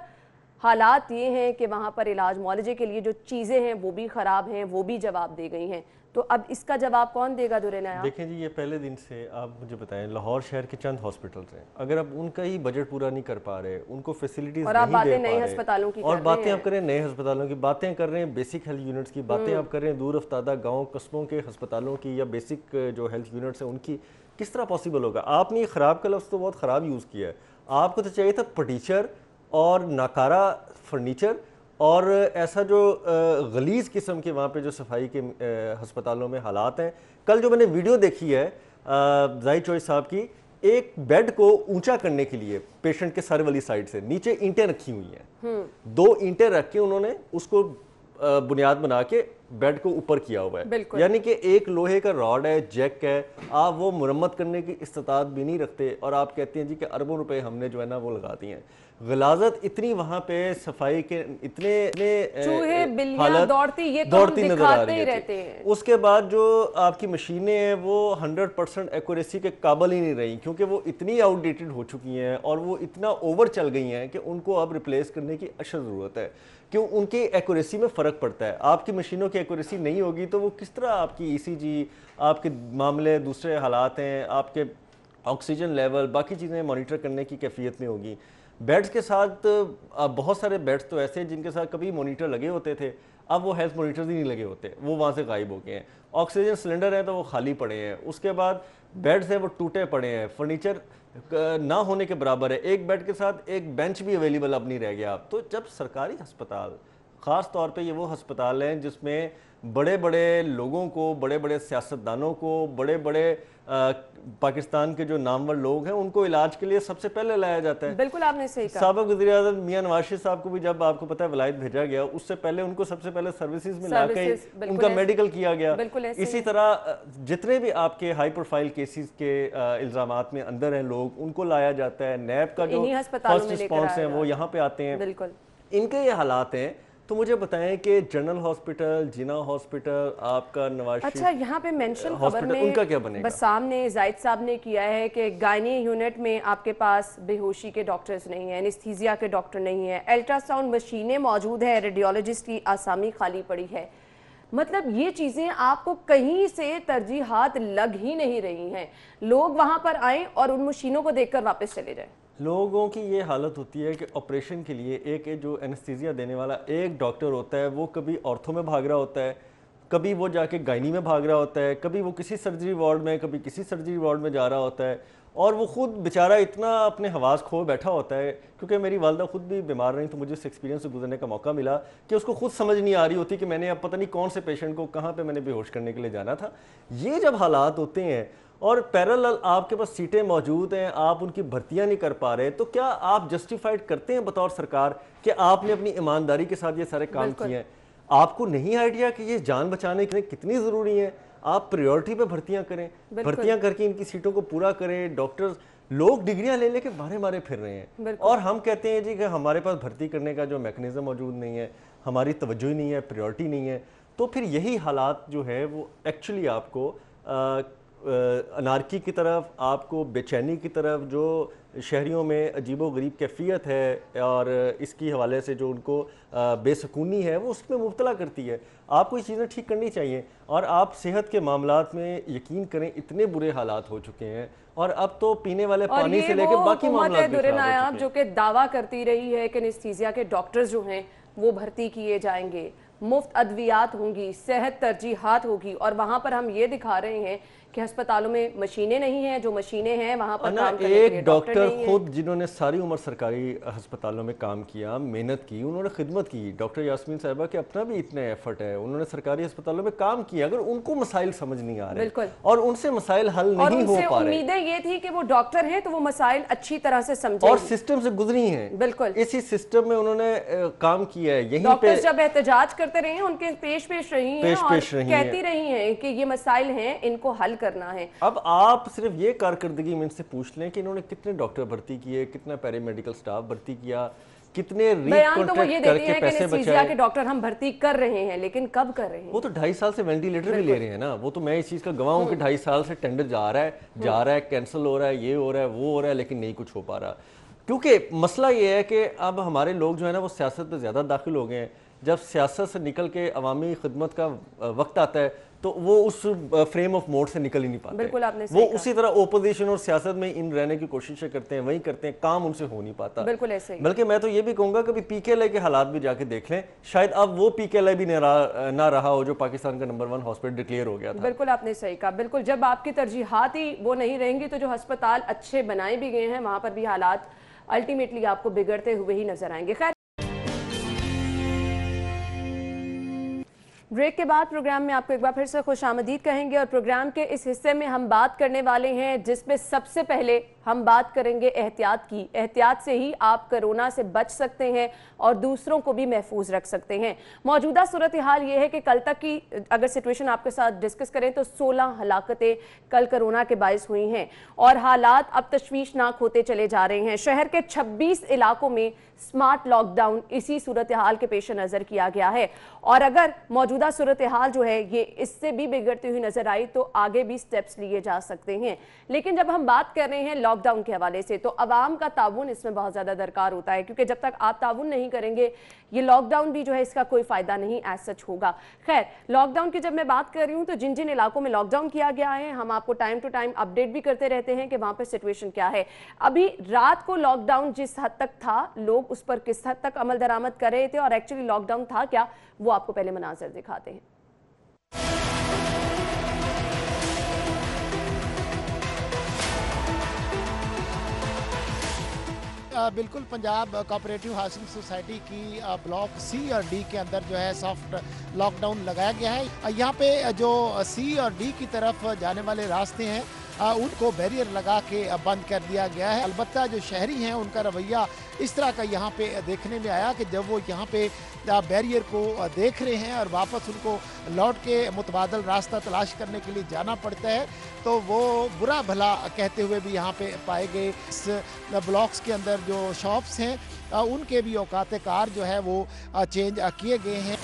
حالات یہ ہیں کہ وہاں پر علاج معالجے کے لیے جو چیزیں ہیں وہ بھی خراب ہیں, وہ بھی جواب دے گئی ہیں. تو اب اس کا جواب کون دے گا دورے نیا؟ دیکھیں جی, یہ پہلے دن سے آپ مجھے بتائیں, لاہور شہر کے چند ہاسپٹلز ہیں, اگر آپ ان کا ہی بجٹ پورا نہیں کر پا رہے, ان کو فیسلٹیز اور آپ نہیں دے باتیں پا نئے رہے, ہسپتالوں کی اور کر رہے باتیں ہیں, آپ کر رہے ہیں نئے ہسپتالوں کی, باتیں کر رہے ہیں بیسک ہیلتھ یونٹس کی, باتیں آپ کر رہے ہیں دور افتادہ گاؤں قصبوں کے ہسپتالوں کی یا بیسک جو ہیلتھ یونٹس ہیں ان کی, کس طرح پاسبل ہوگا؟ آپ نے یہ خراب کا لفظ تو بہت خراب یوز کیا ہے. آپ کو تو چاہیے تھا پٹیچر اور ناکارہ فرنیچر اور ایسا جو غلیظ قسم کے وہاں پہ جو صفائی کے ہسپتالوں میں حالات ہیں. کل جو میں نے ویڈیو دیکھی ہے زاہد چوئی صاحب کی, ایک بیڈ کو اونچا کرنے کے لیے پیشنٹ کے سر والی سائڈ سے نیچے اینٹیں رکھی ہوئی ہیں, 2 اینٹیں رکھ کے انہوں نے اس کو بنیاد بنا کے بیڈ کو اوپر کیا ہوا ہے. یعنی کہ ایک لوہے کا راڈ ہے, جیک ہے, آپ وہ مرمت کرنے کی استطاعت بھی نہیں رکھتے, اور آپ کہتے ہیں جی کہ اربوں روپے ہم نے جو ہے نا وہ لگا دیے ہیں. غلاظت اتنی وہاں پہ, صفائی کے اتنے چوہے بلیاں حالت دوڑتی نظر آ رہی رہتے ہے. ہیں. اس کے بعد جو آپ کی مشینیں ہیں وہ 100% ایکوریسی کے قابل ہی نہیں رہی, کیونکہ وہ اتنی آؤٹ ڈیٹڈ ہو چکی ہیں اور وہ اتنا اوور چل گئی ہیں کہ ان کو اب ریپلیس کرنے کی اشد ضرورت ہے. کیوں؟ ان کی ایکوریسی میں فرق پڑتا ہے. آپ کی مشینوں کی ایکوریسی نہیں ہوگی تو وہ کس طرح آپ کی ای سی جی, آپ کے معاملے, دوسرے حالات ہیں, آپ کے آکسیجن لیول, باقی چیزیں مانیٹر کرنے کی کیفیت میں ہوگی. بیڈز کے ساتھ بہت سارے بیڈز تو ایسے ہیں جن کے ساتھ کبھی مانیٹر لگے ہوتے تھے, اب وہ ہیلتھ مانیٹرز ہی نہیں لگے ہوتے, وہ وہاں سے غائب ہو گئے ہیں. آکسیجن سلنڈر ہیں تو وہ خالی پڑے ہیں. اس کے بعد بیڈز ہیں وہ ٹوٹے پڑے ہیں, فرنیچر نہ ہونے کے برابر ہے, ایک بیڈ کے ساتھ ایک بینچ بھی اویلیبل اب نہیں رہ گیا. تو جب سرکاری ہسپتال, خاص طور پہ یہ وہ ہسپتال ہیں جس میں بڑے بڑے لوگوں کو, بڑے بڑے سیاستدانوں کو, بڑے بڑے پاکستان کے جو نامور لوگ ہیں ان کو علاج کے لیے سب سے پہلے لایا جاتا ہے. بالکل آپ نے صحیح کہا. سابق وزیر اعظم میاں نواز شریف صاحب کو بھی جب آپ کو پتہ ہے ولایت بھیجا گیا, اس سے پہلے ان کو سب سے پہلے سروسز میں لا کے ان کا میڈیکل کیا گیا. اسی طرح جتنے بھی آپ کے ہائی پروفائل کیسز کے الزامات میں اندر ہیں لوگ, ان کو لایا جاتا ہے. نیب کا جو فرسٹ رسپانس ہیں وہ یہاں پہ آتے ہیں. بالکل ان کے یہ حالات ہیں. تو مجھے بتائیں کہ جنرل ہاسپٹل, جناح ہاسپٹل, آپ کا نواز شریف, اچھا یہاں پہ مینشن خبر میں ان کا کیا بنے گا؟ بسام نے, زاہد صاحب نے کیا ہے کہ گائنی یونٹ میں آپ کے پاس بے ہوشی کے ڈاکٹرز نہیں ہیں, انستھیزیا کے ڈاکٹر نہیں ہیں, الٹرا ساؤنڈ مشینیں موجود ہے, ریڈیولوجسٹ کی آسامی خالی پڑی ہے. مطلب یہ چیزیں آپ کو کہیں سے ترجیحات لگ ہی نہیں رہی ہیں. لوگ وہاں پر آئیں اور ان مشینوں کو دیکھ کر واپس چلے جائیں. لوگوں کی یہ حالت ہوتی ہے کہ آپریشن کے لیے ایک جو انستھیزیا دینے والا ایک ڈاکٹر ہوتا ہے, وہ کبھی آرتھو میں بھاگ رہا ہوتا ہے, کبھی وہ جا کے گائنی میں بھاگ رہا ہوتا ہے, کبھی وہ کسی سرجری وارڈ میں, کبھی کسی سرجری وارڈ میں جا رہا ہوتا ہے, اور وہ خود بیچارہ اتنا اپنے حواس کھو بیٹھا ہوتا ہے. کیونکہ میری والدہ خود بھی بیمار رہی تو مجھے اس ایکسپیرینس سے گزرنے کا موقع ملا کہ اس کو خود سمجھ نہیں آ رہی ہوتی کہ میں نے اب پتہ نہیں کون سے پیشنٹ کو کہاں پہ میں نے بے ہوش کرنے کے لیے جانا تھا. یہ جب حالات ہوتے ہیں اور پیرالل آپ کے پاس سیٹیں موجود ہیں, آپ ان کی بھرتیاں نہیں کر پا رہے, تو کیا آپ جسٹیفائڈ کرتے ہیں بطور سرکار کہ آپ نے اپنی ایمانداری کے ساتھ یہ سارے کام کیے ہیں؟ آپ کو نہیں آئیڈیا کہ یہ جان بچانے کے لیے کتنی ضروری ہے؟ آپ پریورٹی پہ بھرتیاں کریں, بھرتیاں کر کے ان کی سیٹوں کو پورا کریں. ڈاکٹرز, لوگ ڈگریاں لے لے کے مارے پھر رہے ہیں, اور ہم کہتے ہیں جی کہ ہمارے پاس بھرتی کرنے کا جو میکنزم موجود نہیں ہے, ہماری توجہ ہی نہیں ہے, پریورٹی نہیں ہے. تو پھر یہی حالات جو ہے وہ ایکچولی آپ کو انارکی کی طرف, آپ کو بے چینی کی طرف, جو شہریوں میں عجیب و غریب کیفیت ہے اور اس کی حوالے سے جو ان کو بے سکونی ہے وہ اس میں مبتلا کرتی ہے. آپ کو یہ چیزیں ٹھیک کرنی چاہیے. اور آپ صحت کے معاملات میں یقین کریں اتنے برے حالات ہو چکے ہیں, اور اب تو پینے والے پانی سے لے کے باقی معاملات بھی خراب ہو چکے ہیں. جو کہ دعویٰ کرتی رہی ہے کہ انستھیزیا کے ڈاکٹرز جو ہیں وہ بھرتی کیے جائیں گے, مفت ادویات ہوں گی, صحت ترجیحات ہوگی, اور وہاں پر ہم یہ دکھا رہے ہیں کہ ہسپتالوں میں مشینیں نہیں ہیں, جو مشینیں ہیں وہاں پر کام کرنے کے لیے ڈاکٹر نہیں ہیں. ایک ڈاکٹر خود جنہوں نے ساری عمر سرکاری ہسپتالوں میں کام کیا, محنت کی, انہوں نے خدمت کی, ڈاکٹر یاسمین صاحبہ کے اپنا بھی اتنے ایفرٹ ہے, انہوں نے سرکاری ہسپتالوں میں کام کیا, اگر ان کو مسائل سمجھ نہیں آ رہے اور ان سے مسائل حل نہیں ہو پا رہے, اور ان سے امیدیں یہ تھی کہ وہ ڈاکٹر ہیں تو وہ مسائل اچھی طرح سے سمجھیں اور سسٹم سے گزری ہیں. بالکل اسی سسٹم میں انہوں نے کام کیا ہے. یہیں ڈاکٹر جب احتجاج کرتے رہے ہیں ان کے پیش رہی ہیں اور کہتی رہی ہیں کہ یہ مسائل ہیں, ان کو حل کرنا ہے. اب آپ صرف یہ کارکردگی میں ان سے پوچھ لیں کہ انہوں نے کتنے ڈاکٹر بھرتی کیے, کتنا پیرا میڈیکل سٹاف بھرتی کیا, कितने बयान तो वो ये रिकॉन्ट्रैक्ट देते करके हैं कि पैसे एनेस्थीसिया बचाए। के डॉक्टर हम भर्ती कर रहे हैं, लेकिन कब कर रहे हैं? वो तो 2.5 साल से वेंटिलेटर भी ले रहे हैं ना, वो तो मैं इस चीज़ का गवाह हूँ कि 2.5 साल से टेंडर जा रहा है, कैंसिल हो रहा है, ये हो रहा है, वो हो रहा है, लेकिन नहीं कुछ हो पा रहा। क्योंकि मसला ये है कि अब हमारे लोग जो है ना वो सियासत में ज़्यादा दाखिल हो गए हैं। जब सियासत से निकल के अवामी खिदमत का वक्त आता है तो वो उस फ्रेम ऑफ मोड से निकल ही नहीं पाते। बिल्कुल आपने सही वो कहा। उसी तरह ओपोजिशन और सियासत में इन रहने की कोशिशें करते हैं, वही करते हैं, काम उनसे हो नहीं पाता। बिल्कुल ऐसे ही। बल्कि मैं तो ये भी कहूँगा कभी पीकेएलआई के हालात भी जाके देख लें, शायद अब वो पीकेएलआई भी ना रहा हो जो पाकिस्तान का नंबर 1 हॉस्पिटल डिक्लेयर हो गया था। बिल्कुल आपने सही कहा। बिल्कुल, जब आपकी तरजीहात ही वो नहीं रहेंगी तो जो अस्पताल अच्छे बनाए भी गए हैं वहां पर भी हालात अल्टीमेटली आपको बिगड़ते हुए ही नजर आएंगे। खैर, ब्रेक के बाद प्रोग्राम में आपको एक बार फिर से खुशामदीद कहेंगे और प्रोग्राम के इस हिस्से में हम बात करने वाले हैं जिसमें सबसे पहले हम बात करेंगे एहतियात की। एहतियात से ही आप कोरोना से बच सकते हैं और दूसरों को भी महफूज रख सकते हैं। मौजूदा सूरत हाल ये है कि कल तक की अगर सिचुएशन आपके साथ डिस्कस करें तो 16 हलाकतें कल कोरोना के बायस हुई हैं और हालात अब तशवीशनाक होते चले जा रहे हैं। शहर के 26 इलाकों में स्मार्ट लॉकडाउन इसी सूरत हाल के पेश नज़र किया गया है और अगर मौजूदा सूरत हाल जो है ये इससे भी बिगड़ती हुई नजर आई तो आगे भी स्टेप्स लिए जा सकते हैं। लेकिन जब हम बात कर रहे हैं लॉकडाउन के हवाले से तो अवाम का ताउन इसमें बहुत ज़्यादा दरकार होता है, क्योंकि जब तक आप ताउन नहीं करेंगे ये लॉकडाउन भी जो है इसका कोई फ़ायदा नहीं एज सच होगा। खैर, लॉकडाउन की जब मैं बात कर रही हूँ तो जिन जिन इलाकों में लॉकडाउन किया गया है हम आपको टाइम टू टाइम अपडेट भी करते रहते हैं कि वहाँ पर सिचुएशन क्या है। अभी रात को लॉकडाउन जिस हद तक था, लोग उस पर किस हद तक अमल दरामद कर रहे थे और एक्चुअली लॉकडाउन था क्या, वो आपको पहले मनाज़र दिखाते हैं। बिल्कुल, पंजाब कोऑपरेटिव हाउसिंग सोसाइटी की ब्लॉक सी और डी के अंदर जो है सॉफ्ट लॉकडाउन लगाया गया है। यहाँ पे जो सी और डी की तरफ जाने वाले रास्ते हैं उनको बैरियर लगा के बंद कर दिया गया है। अलबत्ता जो शहरी हैं उनका रवैया इस तरह का यहाँ पे देखने में आया कि जब वो यहाँ पे बैरियर को देख रहे हैं और वापस उनको लौट के मुतबादल रास्ता तलाश करने के लिए जाना पड़ता है तो वो बुरा भला कहते हुए भी यहाँ पे पाए गए। इस ब्लॉक्स के अंदर जो शॉप्स हैं उनके भी औकात कार जो है वो चेंज किए गए हैं।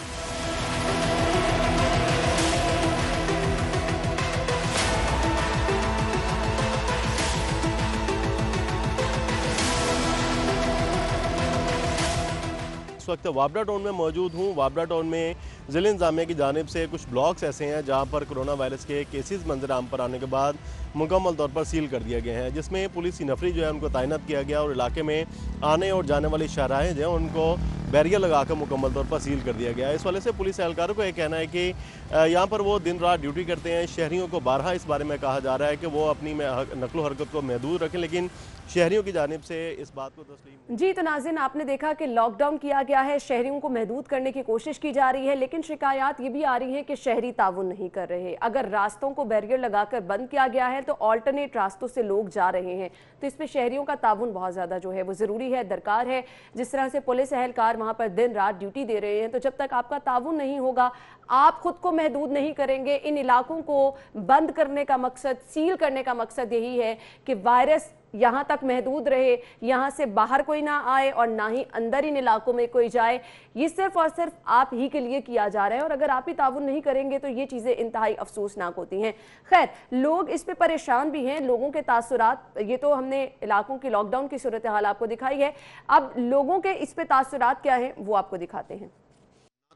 वक्त वाबरा टाउन में मौजूद हूँ। वाबरा टाउन में ज़िला इंतज़ामिया की जानिब से कुछ ब्लॉक्स ऐसे हैं जहाँ पर कोरोना वायरस के केसेस मंजर आम पर आने के बाद मुकम्मल तौर पर सील कर दिए गए हैं, जिसमें पुलिस की नफरी जो है उनको तैनात किया गया और इलाके में आने और जाने वाली शाहराहें जो हैं उनको बैरियर लगाकर मुकम्मल तौर पर सील कर दिया गया है। इस वाले से पुलिस एहलकारों को यह कहना है कि यहाँ पर वो दिन रात ड्यूटी करते हैं। शहरियों को बारहा इस बारे में कहा जा रहा है कि वो अपनी नकलो हरकत को महदूद रखें, लेकिन शहरियों की जानिब से इस बात को तस्लीम जी। तो नाज़रीन, आपने देखा कि लॉकडाउन किया गया है, शहरियों को महदूद करने की कोशिश की जा रही है, लेकिन शिकायत ये भी आ रही है कि शहरी ताउन नहीं कर रहे। अगर रास्तों को बैरियर लगाकर बंद किया गया है तो ऑल्टरनेट रास्तों से लोग जा रहे हैं, तो इसमें शहरियों का ताउन बहुत ज़्यादा जो है वो ज़रूरी है, दरकार है। जिस तरह से पुलिस एहलकार वहाँ पर दिन रात ड्यूटी दे रहे हैं, तो जब तक आपका ताउन नहीं होगा, आप खुद को महदूद नहीं करेंगे, इन इलाकों को बंद करने का मकसद, सील करने का मकसद यही है कि वायरस यहाँ तक महदूद रहे, यहाँ से बाहर कोई ना आए और ना ही अंदर इन इलाकों में कोई जाए। ये सिर्फ और सिर्फ आप ही के लिए किया जा रहा है और अगर आप ही ताउन नहीं करेंगे तो ये चीज़ें इंतहाई अफसोसनाक होती हैं। खैर, लोग इस पे परेशान भी हैं, लोगों के तासुरात, ये तो हमने इलाकों की लॉकडाउन की सूरत हाल आपको दिखाई है, अब लोगों के इस पे तासुरात क्या है वो आपको दिखाते हैं।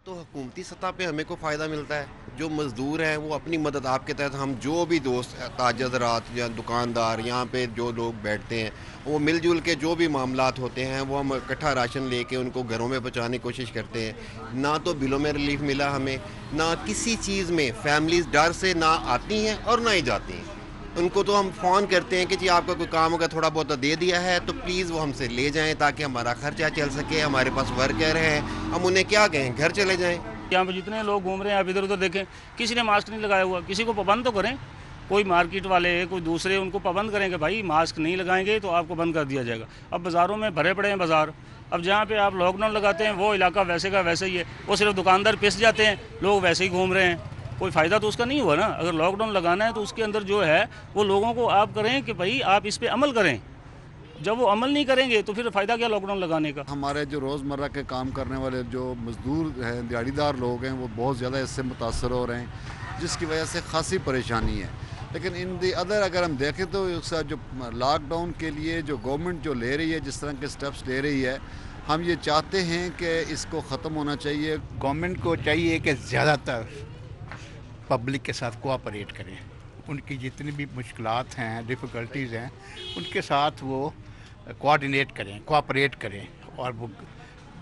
तो हुकूमती सतह पे हमें को फ़ायदा मिलता है, जो मज़दूर हैं वो अपनी मदद आपके तहत, हम जो भी दोस्त ताजररात या दुकानदार यहाँ पे जो लोग बैठते हैं वो मिलजुल के जो भी मामलात होते हैं वो हम इकट्ठा राशन लेके उनको घरों में पहुँचाने की कोशिश करते हैं। ना तो बिलों में रिलीफ मिला हमें, ना किसी चीज़ में फैमिलीज़ डर से ना आती हैं और ना ही जाती हैं। उनको तो हम फ़ोन करते हैं कि जी आपका कोई काम होगा थोड़ा बहुत दे दिया है तो प्लीज़ वो हमसे ले जाएं ताकि हमारा खर्चा चल सके, हमारे पास वर्कर हैं, हम उन्हें क्या कहें, घर चले जाएं। यहाँ पे जितने लोग घूम रहे हैं आप इधर उधर देखें, किसी ने मास्क नहीं लगाया हुआ, किसी को पाबंद तो करें, कोई मार्केट वाले कोई दूसरे उनको पाबंद करें कि भाई मास्क नहीं लगाएंगे तो आपको बंद कर दिया जाएगा। अब बाज़ारों में भरे पड़े हैं बाज़ार, अब जहाँ पे आप लॉकडाउन लगाते हैं वो इलाका वैसे का वैसे ही है, वो सिर्फ दुकानदार पिस जाते हैं, लोग वैसे ही घूम रहे हैं, कोई फ़ायदा तो उसका नहीं हुआ ना। अगर लॉकडाउन लगाना है तो उसके अंदर जो है वो लोगों को आप करें कि भाई आप इस पर अमल करें, जब वो अमल नहीं करेंगे तो फिर फ़ायदा क्या लॉकडाउन लगाने का। हमारे जो रोज़मर्रा के काम करने वाले जो मज़दूर हैं, दिहाड़ीदार लोग हैं, वो बहुत ज़्यादा इससे मुतासर हो रहे हैं, जिसकी वजह से खासी परेशानी है। लेकिन इन दी अदर अगर हम देखें तो इसका जो लॉकडाउन के लिए जो गवर्नमेंट जो ले रही है, जिस तरह के स्टेप्स ले रही है, हम ये चाहते हैं कि इसको ख़त्म होना चाहिए। गवर्नमेंट को चाहिए कि ज़्यादातर पब्लिक के साथ कोऑपरेट करें, उनकी जितनी भी मुश्किलात हैं, डिफ़िकल्टीज़ हैं, उनके साथ वो कोऑर्डिनेट करें, कोऑपरेट करें और वो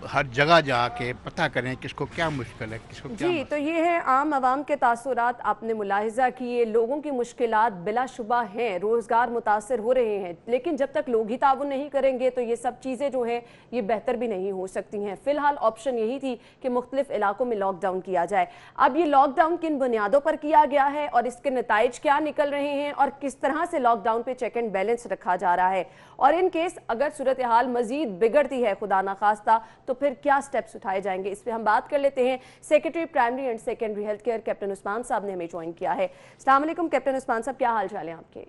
हर जगह जाके पता करें किसको क्या मुश्किल है, किसको क्या। जी, तो ये है आम आवाम के तासुरात, आपने मुलाहिजा किए, लोगों की मुश्किलात बिलाशुबा हैं, रोज़गार मुतासर हो रहे हैं, लेकिन जब तक लोग ही ताउन नहीं करेंगे तो ये सब चीज़ें जो हैं ये बेहतर भी नहीं हो सकती हैं। फ़िलहाल ऑप्शन यही थी कि मुख्तलिफ इलाकों में लॉकडाउन किया जाए। अब ये लॉकडाउन किन बुनियादों पर किया गया है और इसके नताइज क्या निकल रहे हैं और किस तरह से लॉकडाउन पे चेक एंड बैलेंस रखा जा रहा है, और इन केस अगर सूरत हाल मजीद बिगड़ती है खुदा ना खास्ता तो फिर क्या स्टेप्स उठाए जाएंगे, इस पर हम बात कर लेते हैं। Secretary primary and secondary health care captain Usman साहब ने हमें ज्वाइन किया है। अस्सलाम वालेकुम कैप्टन उस्मान साहब, क्या हाल चाल है आपके?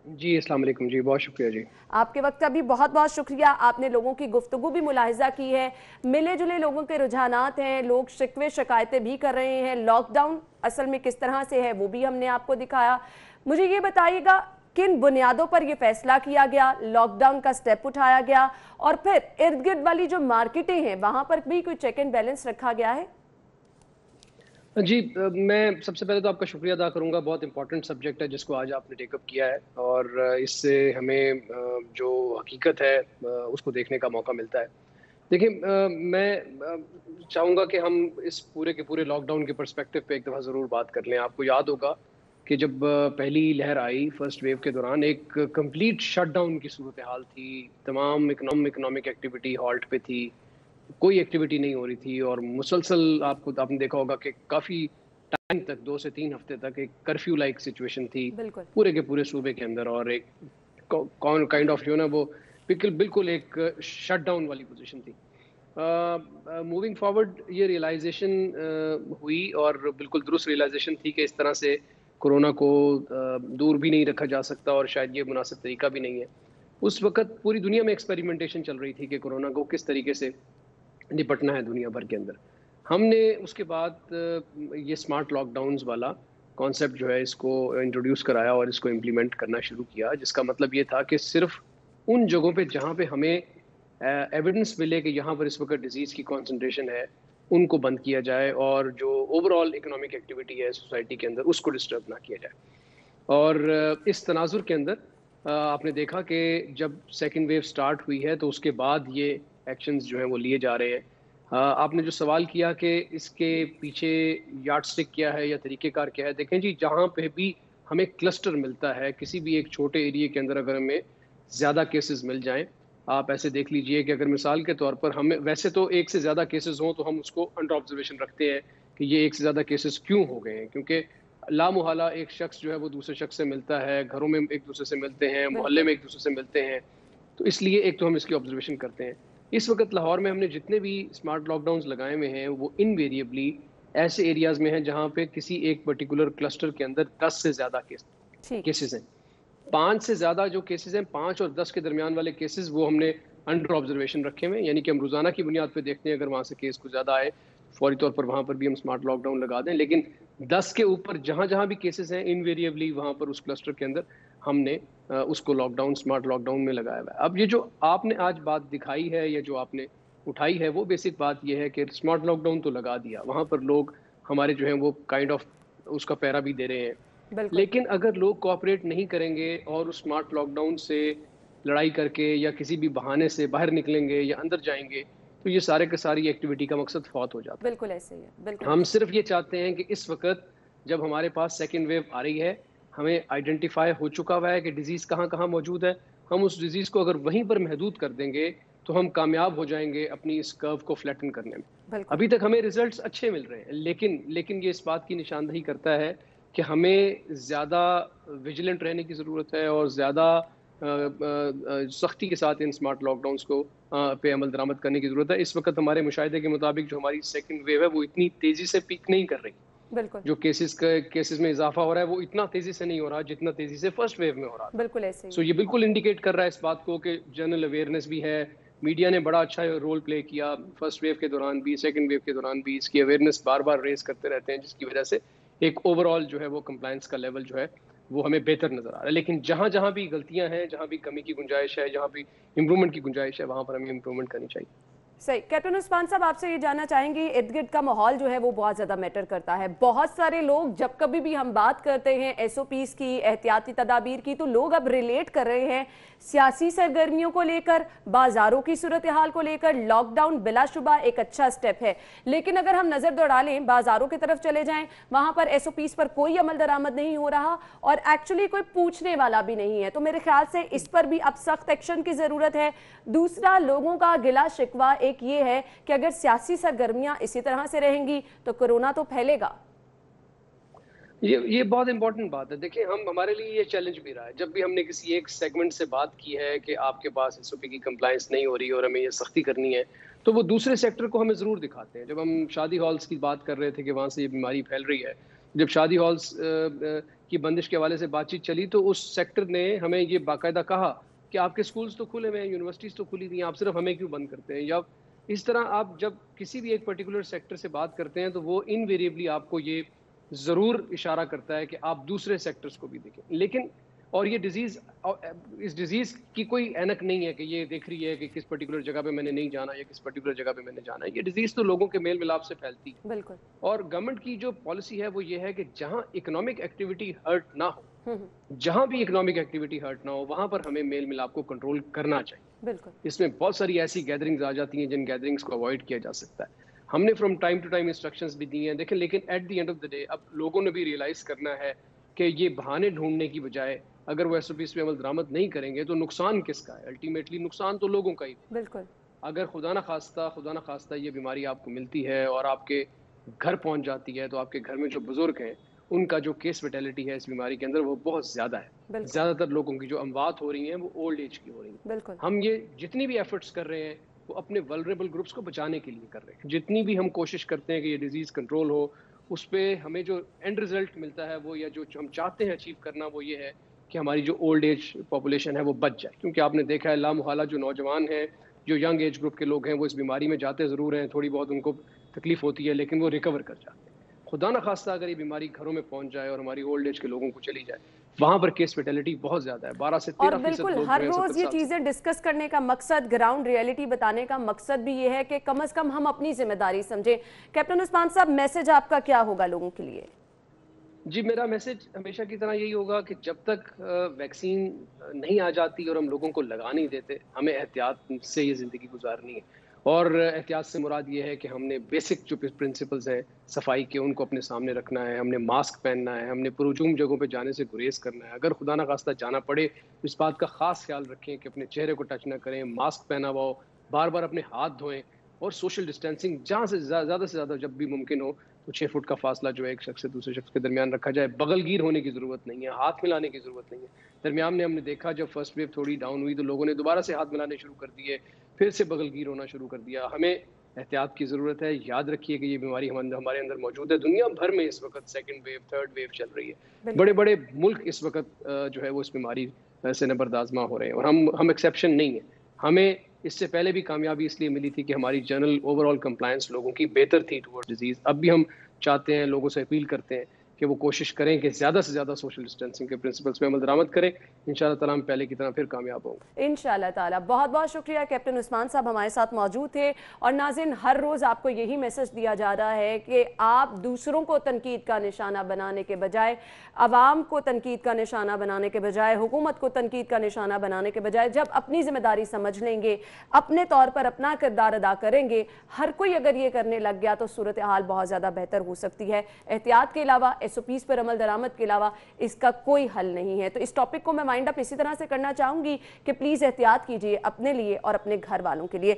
जी अस्सलाम वालेकुम जी, बहुत शुक्रिया जी। आपके वक्त का भी बहुत बहुत शुक्रिया। आपने लोगों की गुफ्तगू भी मुलाहिजा की है, मिले जुले लोगों के रुझानात हैं, लोग शिकवे शिकायतें भी कर रहे हैं, लॉकडाउन असल में किस तरह से है वो भी हमने आपको दिखाया। मुझे ये बताइएगा किन बुनियादों पर यह फैसला किया गया, लॉकडाउन का स्टेप उठाया गया, और फिर इर्द गिर्द वाली जो मार्केटें हैं वहां पर भी कोई चेक एंड बैलेंस रखा गया है? जी मैं सबसे पहले तो आपका शुक्रिया अदा करूंगा, बहुत इंपॉर्टेंट सब्जेक्ट है जिसको आज आपने टेकअप किया है और इससे हमें जो हकीकत है उसको देखने का मौका मिलता है। देखिए मैं चाहूँगा कि हम इस पूरे के पूरे लॉकडाउन के पर्सपेक्टिव पे एक दफ़ा ज़रूर बात कर लें। आपको याद होगा कि जब पहली लहर आई फर्स्ट वेव के दौरान एक कंप्लीट शटडाउन की सूरत हाल थी, तमाम इकोनॉमिक एक्टिविटी हॉल्ट पे थी, कोई एक्टिविटी नहीं हो रही थी और मुसलसल आपने देखा होगा कि काफ़ी टाइम तक 2 से 3 हफ्ते तक एक कर्फ्यू लाइक सिचुएशन थी पूरे के पूरे सूबे के अंदर, और एक काइंड ऑफ जो ना वो बिल्कुल एक शटडाउन वाली पोजीशन थी। मूविंग फॉरवर्ड ये रियलाइजेशन हुई और बिल्कुल दुरुस्त रियलाइजेशन थी कि इस तरह से कोरोना को दूर भी नहीं रखा जा सकता और शायद ये मुनासिब तरीका भी नहीं है। उस वक्त पूरी दुनिया में एक्सपेरिमेंटेशन चल रही थी कि कोरोना को किस तरीके से निपटना है दुनिया भर के अंदर। हमने उसके बाद ये स्मार्ट लॉकडाउन्स वाला कॉन्सेप्ट जो है इसको इंट्रोड्यूस कराया और इसको इम्प्लीमेंट करना शुरू किया, जिसका मतलब ये था कि सिर्फ उन जगहों पे जहाँ पे हमें एविडेंस मिले कि यहाँ पर इस वक्त डिजीज़ की कॉन्सेंट्रेशन है उनको बंद किया जाए और जो ओवरऑल इकोनॉमिक एक्टिविटी है सोसाइटी के अंदर उसको डिस्टर्ब ना किया जाए। और इस तनाजुर के अंदर आपने देखा कि जब सेकेंड वेव स्टार्ट हुई है तो उसके बाद ये एक्शंस जो हैं वो लिए जा रहे हैं। आपने जो सवाल किया कि इसके पीछे यार्डस्टिक क्या है या तरीक़ेकार क्या है, देखें जी जहाँ पे भी हमें क्लस्टर मिलता है किसी भी एक छोटे एरिया के अंदर, अगर हमें ज़्यादा केसेस मिल जाएं, आप ऐसे देख लीजिए कि अगर मिसाल के तौर पर हमें वैसे तो एक से ज़्यादा केसेस हों तो हम उसको अंडर ऑब्जर्वेशन रखते हैं कि ये एक से ज़्यादा केसेस क्यों हो गए हैं, क्योंकि लामुहाला एक शख्स जो है वो दूसरे शख्स से मिलता है, घरों में एक दूसरे से मिलते हैं, मोहल्ले में एक दूसरे से मिलते हैं, तो इसलिए एक तो हम इसकी ऑब्जर्वेशन करते हैं। इस वक्त लाहौर में हमने जितने भी स्मार्ट लॉकडाउन लगाए हुए हैं वो इनवेरिएबली ऐसे एरियाज़ में हैं जहाँ पे किसी एक पर्टिकुलर क्लस्टर के अंदर 10 से ज़्यादा केसेस हैं। 5 से ज़्यादा जो केसेस हैं, 5 और 10 के दरमियान वाले केसेस वो हमने अंडर ऑब्जर्वेशन रखे हुए हैं, यानी कि हम रोज़ाना की बुनियाद पे देखते हैं, अगर वहाँ से केस कुछ ज़्यादा आए फौरी तौर पर वहाँ पर भी हम स्मार्ट लॉकडाउन लगा दें। लेकिन 10 के ऊपर जहाँ जहाँ भी केसेस हैं इनवेरिएबली वहाँ पर उस क्लस्टर के अंदर हमने उसको लॉकडाउन स्मार्ट लॉकडाउन में लगाया हुआ है। अब ये जो आपने आज बात दिखाई है या जो आपने उठाई है वो बेसिक बात ये है कि स्मार्ट लॉकडाउन तो लगा दिया, वहाँ पर लोग हमारे जो हैं वो काइंड ऑफ उसका पैरा भी दे रहे हैं, लेकिन अगर लोग कोऑपरेट नहीं करेंगे और उस स्मार्ट लॉकडाउन से लड़ाई करके या किसी भी बहाने से बाहर निकलेंगे या अंदर जाएंगे तो ये सारे के सारी एक्टिविटी का मकसद फौत हो जाता है। बिल्कुल ऐसे ही है, बिल्कुल। हम सिर्फ ये चाहते हैं कि इस वक्त जब हमारे पास सेकेंड वेव आ रही है, हमें आइडेंटिफाई हो चुका हुआ है कि डिजीज़ कहाँ कहाँ मौजूद है, हम उस डिजीज़ को अगर वहीं पर महदूद कर देंगे तो हम कामयाब हो जाएंगे अपनी इस कर्व को फ्लैटन करने में। अभी तक हमें रिजल्ट्स अच्छे मिल रहे हैं, लेकिन ये इस बात की निशानदही करता है कि हमें ज़्यादा विजिलेंट रहने की ज़रूरत है और ज़्यादा सख्ती के साथ इन स्मार्ट लॉकडाउन्स को पे अमल दरामद करने की ज़रूरत है। इस वक्त हमारे मुशाहिदे के मुताबिक जो हमारी सेकंड वेव है वो इतनी तेज़ी से पीक नहीं कर रही, बिल्कुल। जो केसेस में इजाफा हो रहा है वो इतना तेजी से नहीं हो रहा जितना तेजी से फर्स्ट वेव में हो रहा था। बिल्कुल ऐसे ही। सो ये बिल्कुल इंडिकेट कर रहा है इस बात को कि जनरल अवेयरनेस भी है, मीडिया ने बड़ा अच्छा रोल प्ले किया फर्स्ट वेव के दौरान भी, सेकंड वेव के दौरान भी, इसकी अवेयरनेस बार बार रेस करते रहते हैं, जिसकी वजह से एक ओवरऑल जो है वो कंप्लायंस का लेवल जो है वो हमें बेहतर नजर आ रहा है। लेकिन जहाँ जहाँ भी गलतियां हैं, जहाँ भी कमी की गुंजाइश है, जहाँ भी इम्प्रूवमेंट की गुंजाइश है, वहाँ पर हमें इम्प्रूवमेंट करनी चाहिए। सही। कैप्टन उस्मान साहब, आपसे ये जानना चाहेंगे, इर्द गिर्द का माहौल जो है वो बहुत ज़्यादा मैटर करता है। बहुत सारे लोग जब कभी भी हम बात करते हैं SOPs की, एहतियाती तदाबीर की, तो लोग अब रिलेट कर रहे हैं सियासी सरगर्मियों को लेकर, बाजारों की सूरत हाल को लेकर। लॉकडाउन बिलाशुबा एक अच्छा स्टेप है, लेकिन अगर हम नज़र दौड़ा लें, बाजारों की तरफ चले जाएं, वहाँ पर SOPs पर कोई अमल दरामद नहीं हो रहा और एक्चुअली कोई पूछने वाला भी नहीं है। तो मेरे ख्याल से इस पर भी अब सख्त एक्शन की ज़रूरत है। दूसरा, लोगों का गिला शिकवा एक ये है कि अगर सियासी सरगर्मियां इसी तरह से रहेंगी तो कोरोना तो फैलेगा। ये बहुत इंपॉर्टेंट बात है। देखिए, हमारे लिए ये चैलेंज भी रहा है। जब भी हमने किसी एक सेगमेंट से बात की है कि आपके पास SOP की कंप्लायंस नहीं हो रही और हमें ये सख्ती करनी है, तो वो दूसरे सेक्टर को हमें ज़रूर दिखाते हैं। जब हम शादी हॉल्स की बात कर रहे थे कि वहाँ से ये बीमारी फैल रही है, जब शादी हॉल्स की बंदिश के हवाले से बातचीत चली तो उस सेक्टर ने हमें ये बाकायदा कहा कि आपके स्कूल्स तो खुले हुए हैं, यूनिवर्सिटीज़ तो खुली थी, आप सिर्फ हमें क्यों बंद करते हैं। या इस तरह आप जब किसी भी एक पर्टिकुलर सेक्टर से बात करते हैं तो वो इनवेरिएबली आपको ये ज़रूर इशारा करता है कि आप दूसरे सेक्टर्स को भी देखें। लेकिन और ये डिजीज़, इस डिजीज़ की कोई ऐनक नहीं है कि ये देख रही है कि किस पर्टिकुलर जगह पे मैंने नहीं जाना या किस पर्टिकुलर जगह पे मैंने जाना है। ये डिजीज़ तो लोगों के मेल मिलाप से फैलती है। बिल्कुल। और गवर्नमेंट की जो पॉलिसी है वो ये है कि जहाँ इकोनॉमिक एक्टिविटी हर्ट ना हो, जहाँ भी इकोनॉमिक एक्टिविटी हर्ट ना हो, वहाँ पर हमें मेल मिलाप को कंट्रोल करना चाहिए। बिल्कुल। इसमें बहुत सारी ऐसी गैदरिंग्स आ जाती हैं जिन गैदरिंग्स को अवॉइड किया जा सकता है। हमने from time to time instructions भी दी हैं। देखें, लेकिन at the end of the day अब लोगों ने भी रियलाइज करना है कि ये बहाने ढूंढने की बजाय अगर वो SOPs पे अमल दरामद नहीं करेंगे तो नुकसान किसका है? अल्टीमेटली नुकसान तो लोगों का ही। बिल्कुल। अगर खुदा ना खास्ता ये बीमारी आपको मिलती है और आपके घर पहुंच जाती है, तो आपके घर में जो बुजुर्ग हैं उनका जो केस फेटेलिटी है इस बीमारी के अंदर वो बहुत ज़्यादा है। ज़्यादातर लोगों की जो अमवात हो रही हैं वो ओल्ड एज की हो रही हैं। बिल्कुल। हम ये जितनी भी एफर्ट्स कर रहे हैं वो अपने वल्नरेबल ग्रुप्स को बचाने के लिए कर रहे हैं। जितनी भी हम कोशिश करते हैं कि ये डिजीज़ कंट्रोल हो, उस पर हमें जो एंड रिजल्ट मिलता है वो, या जो हम चाहते हैं अचीव करना, वो ये है कि हमारी जो ओल्ड एज पॉपुलेशन है वो बच जाए। क्योंकि आपने देखा है लामुहाला जो नौजवान हैं, जो यंग एज ग्रुप के लोग हैं, वो इस बीमारी में जाते ज़रूर हैं, थोड़ी बहुत उनको तकलीफ होती है, लेकिन वो रिकवर कर जाते हैं। खुदा न खास्ता अगर ये बीमारी घरों में पहुंच जाए और हमारी ओल्ड एज के लोगों को चली जाए, वहां पर केस फेटेलिटी बहुत ज्यादा है। 12 से 13% और बिल्कुल हर रोज ये चीजें डिस्कस करने का मकसद, ग्राउंड रियलिटी बताने का मकसद भी ये है कि कम से कम हम अपनी जिम्मेदारी समझें। कैप्टन उस्मान साहब, मैसेज आपका क्या होगा लोगों के लिए? जी, मेरा मैसेज हमेशा की तरह यही होगा कि जब तक वैक्सीन नहीं आ जाती और हम लोगों को लगा नहीं देते, हमें एहतियात से ये ज़िंदगी गुजारनी है। और एहतियात से मुराद ये है कि हमने बेसिक जो प्रिंसिपल्स हैं सफाई के, उनको अपने सामने रखना है। हमने मास्क पहनना है, हमने पुरजूम जगहों पे जाने से गुरेज करना है। अगर खुदा न खास्ता जाना पड़े तो इस बात का ख़ास ख्याल रखें कि अपने चेहरे को टच ना करें, मास्क पहना हुआ हो, बार बार अपने हाथ धोएं और सोशल डिस्टेंसिंग जहाँ से ज़्यादा जब भी मुमकिन हो तो 6 फुट का फासला जो है एक शख्स से दूसरे शख्स के दरमियान रखा जाए। बगलगीर होने की ज़रूरत नहीं है, हाथ मिलाने की ज़रूरत नहीं है। दरमियान में हमने देखा जब फर्स्ट वेव थोड़ी डाउन हुई तो लोगों ने दोबारा से हाथ मिलाने शुरू कर दिए, फिर से बगलगीर होना शुरू कर दिया। हमें एहतियात की ज़रूरत है। याद रखिए कि ये बीमारी हमारे अंदर मौजूद है। दुनिया भर में इस वक्त सेकंड वेव, थर्ड वेव चल रही है। बड़े बड़े मुल्क इस वक्त जो है वो इस बीमारी से नबरदाज़मा हो रहे हैं और हम एक्सेप्शन नहीं है। हमें इससे पहले भी कामयाबी इसलिए मिली थी कि हमारी जनरल ओवरऑल कंप्लायंस लोगों की बेहतर थी टुवर्ड डिजीज़। अब भी हम चाहते हैं, लोगों से अपील करते हैं कि वो कोशिश करें कि ज़्यादा से ज़्यादा सोशल डिस्टेंसिंग के प्रिंसिपल्स पे अमल दरामद करें। इंशाअल्लाह ताला हम पहले की तरह फिर कामयाब होंगे इंशाअल्लाह ताला। बहुत बहुत शुक्रिया, कैप्टन उस्मान साहब हमारे साथ मौजूद थे। और नाज़रीन, हर रोज़ आपको यही मैसेज दिया जा रहा है कि आप दूसरों को तनकीद का निशाना बनाने के बजाय, अवाम को तनकीद का निशाना बनाने के बजाय, हुकूमत को तनकीद का निशाना बनाने के बजाय, जब अपनी जिम्मेदारी समझ लेंगे, अपने तौर पर अपना किरदार अदा करेंगे, हर कोई अगर ये करने लग गया तो सूरत हाल बहुत ज़्यादा बेहतर हो सकती है। एहतियात के अलावा, SOPs पर अमल दरामद के अलावा इसका कोई हल नहीं है। तो इस टॉपिक को मैं वाइंड अप इसी तरह से करना चाहूंगी कि प्लीज एहतियात कीजिए अपने लिए और अपने घर वालों के लिए।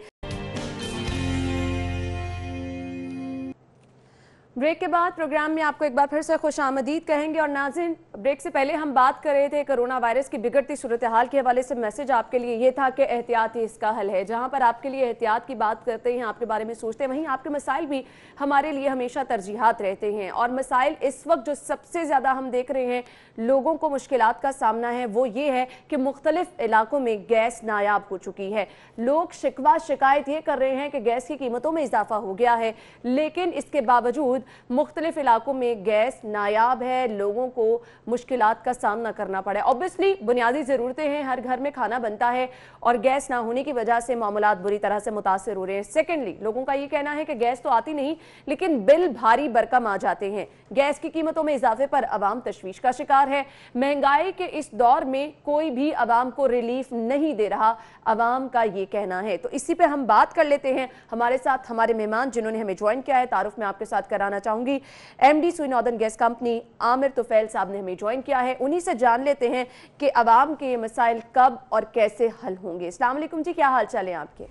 ब्रेक के बाद प्रोग्राम में आपको एक बार फिर से खुश आमदीद कहेंगे। और नाज़रीन, ब्रेक से पहले हम बात कर रहे थे कोरोना वायरस की बिगड़ती सूरत हाल के हवाले से। मैसेज आपके लिए ये था कि एहतियात ही इसका हल है। जहां पर आपके लिए एहतियात की बात करते हैं, आपके बारे में सोचते हैं, वहीं आपके मसाइल भी हमारे लिए हमेशा तरजीहात रहते हैं। और मसाइल इस वक्त जो सबसे ज़्यादा हम देख रहे हैं लोगों को मुश्किलात का सामना है, वो ये है कि मुख्तलिफ इलाकों में गैस नायाब हो चुकी है। लोग शिकवा शिकायत ये कर रहे हैं कि गैस की कीमतों में इजाफा हो गया है, लेकिन इसके बावजूद मुख्तलिफ इलाकों में गैस नायाब है, लोगों को मुश्किलात का सामना करना पड़ा है। ऑब्वियसली बुनियादी ज़रूरतें हैं, हर घर में खाना बनता है और गैस ना होने की वजह से मामूलात बुरी तरह से मुतासर हो रहे हैं। सेकेंडली, लोगों का ये कहना है कि गैस तो आती नहीं लेकिन बिल भारी भरकम आ जाते हैं। गैस की कीमतों में इजाफे पर अवाम तशवीश का शिकार है। महंगाई के इस दौर में कोई भी अवाम को रिलीफ नहीं दे रहा, अवाम का ये कहना है। तो इसी पे हम बात कर लेते हैं। हमारे साथ हमारे मेहमान जिन्होंने हमें ज्वाइन किया है, तारुफ में आपके साथ कराना चाहूंगी। एमडी सुई northern gas company Aamir Tufail साहब ने हमें ज्वाइन किया है। उन्हीं से जान लेते हैं कि अवाम के ये मसाइल कब और कैसे हल होंगे। अस्सलाम वालेकुम जी, क्या हाल चाल है आपके?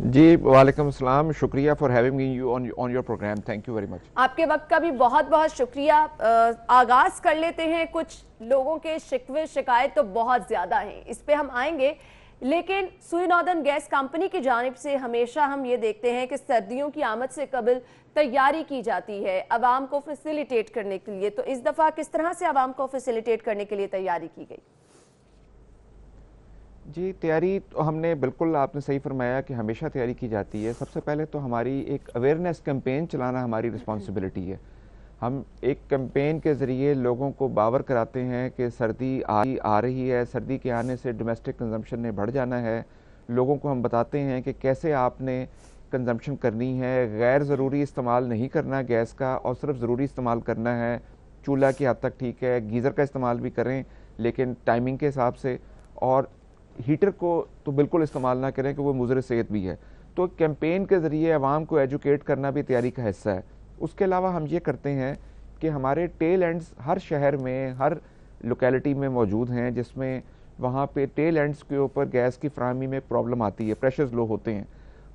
जी वालेकुम अस्सलाम, शुक्रिया for having me you on your program, thank you very much. आपके वक्त का भी बहुत बहुत शुक्रिया। आगाज कर लेते हैं। कुछ लोगों के शिकवे शिकायत तो बहुत ज़्यादा हैं, इस पे हम आएंगे, लेकिन सुई नॉर्दर्न गैस कंपनी की जानिब से हमेशा हम ये देखते हैं कि सर्दियों की आमद से कबल तैयारी की जाती है आवाम को फैसिलिटेट करने के लिए। तो इस दफ़ा किस तरह से आवाम को फैसिलिटेट करने के लिए तैयारी की गई? जी तैयारी तो हमने बिल्कुल, आपने सही फरमाया कि हमेशा तैयारी की जाती है। सबसे पहले तो हमारी एक अवेयरनेस कैंपेन चलाना हमारी रिस्पॉन्सिबिलिटी है। हम एक कैंपेन के ज़रिए लोगों को बावर कराते हैं कि सर्दी आ रही है, सर्दी के आने से डोमेस्टिक कंजम्पशन ने बढ़ जाना है। लोगों को हम बताते हैं कि कैसे आपने कंजम्पशन करनी है, गैर ज़रूरी इस्तेमाल नहीं करना गैस का और सिर्फ ज़रूरी इस्तेमाल करना है। चूल्हा की हद तक ठीक है, गीज़र का इस्तेमाल भी करें लेकिन टाइमिंग के हिसाब से, और हीटर को तो बिल्कुल इस्तेमाल ना करें कि वो मुज़र सेहत भी है। तो कैंपेन के ज़रिए आवाम को एजुकेट करना भी तैयारी का हिस्सा है। उसके अलावा हम ये करते हैं कि हमारे टेल एंड्स हर शहर में, हर लोकेलिटी में मौजूद हैं, जिसमें वहाँ पे टेल एंड्स के ऊपर गैस की फराहमी में प्रॉब्लम आती है, प्रेशर्स लो होते हैं।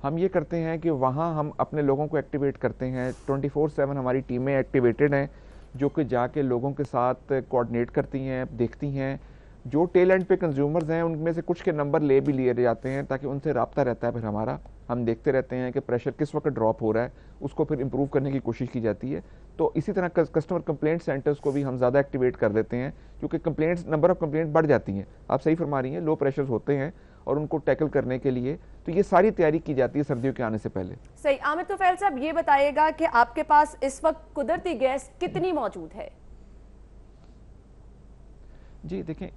हम ये करते हैं कि वहाँ हम अपने लोगों को एक्टिवेट करते हैं। 24/7 हमारी टीमें एक्टिवेटेड हैं जो कि जाके लोगों के साथ कोऑर्डिनेट करती हैं, देखती हैं। जो टेल एंड पे कंज्यूमर्स हैं उनमें से कुछ के नंबर ले भी लिए जाते हैं ताकि उनसे रब्ता रहता है। फिर हमारा हम देखते रहते हैं कि प्रेशर किस वक्त ड्रॉप हो रहा है, उसको फिर इम्प्रूव करने की कोशिश की जाती है। तो इसी तरह कस्टमर कंप्लेंट सेंटर्स को भी हम ज़्यादा एक्टिवेट कर देते हैं क्योंकि कंप्लेंट्स, नंबर ऑफ कंप्लेंट बढ़ जाती हैं। आप सही फरमा रही हैं, लो प्रेशर्स होते हैं और उनको टैकल करने के लिए तो ये सारी तैयारी की जाती है सर्दियों के आने से पहले। सही। आमिर तुफैल साहब, ये बताइएगा कि आपके पास इस वक्त कुदरती गैस कितनी मौजूद है? जी देखें,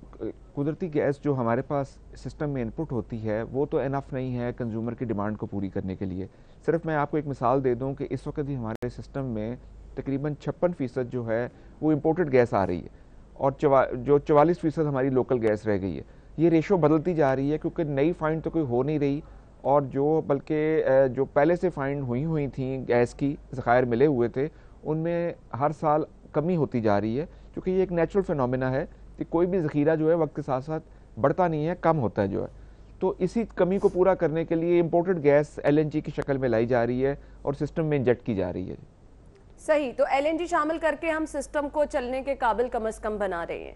कुदरती गैस जो हमारे पास सिस्टम में इनपुट होती है वो तो इनफ नहीं है कंज्यूमर की डिमांड को पूरी करने के लिए। सिर्फ मैं आपको एक मिसाल दे दूं कि इस वक्त ही हमारे सिस्टम में तकरीबन 56% जो है वो इम्पोर्टेड गैस आ रही है और जो 44% हमारी लोकल गैस रह गई है। ये रेशो बदलती जा रही है क्योंकि नई फाइंड तो कोई हो नहीं रही, और जो जो पहले से फाइंड हुई थी गैस की ज़खायर मिले हुए थे उनमें हर साल कमी होती जा रही है, क्योंकि ये एक नेचुरल फिनोमिना है कि कोई भी ज़ख़ीरा जो है वक्त के साथ साथ बढ़ता नहीं है, कम होता है जो है। तो इसी कमी को पूरा करने के लिए इम्पोर्टेड गैस LNG की शक्ल में लाई जा रही है और सिस्टम में इंजेक्ट की जा रही है। सही। तो LNG शामिल करके हम सिस्टम को चलने के काबिल कम से कम बना रहे हैं।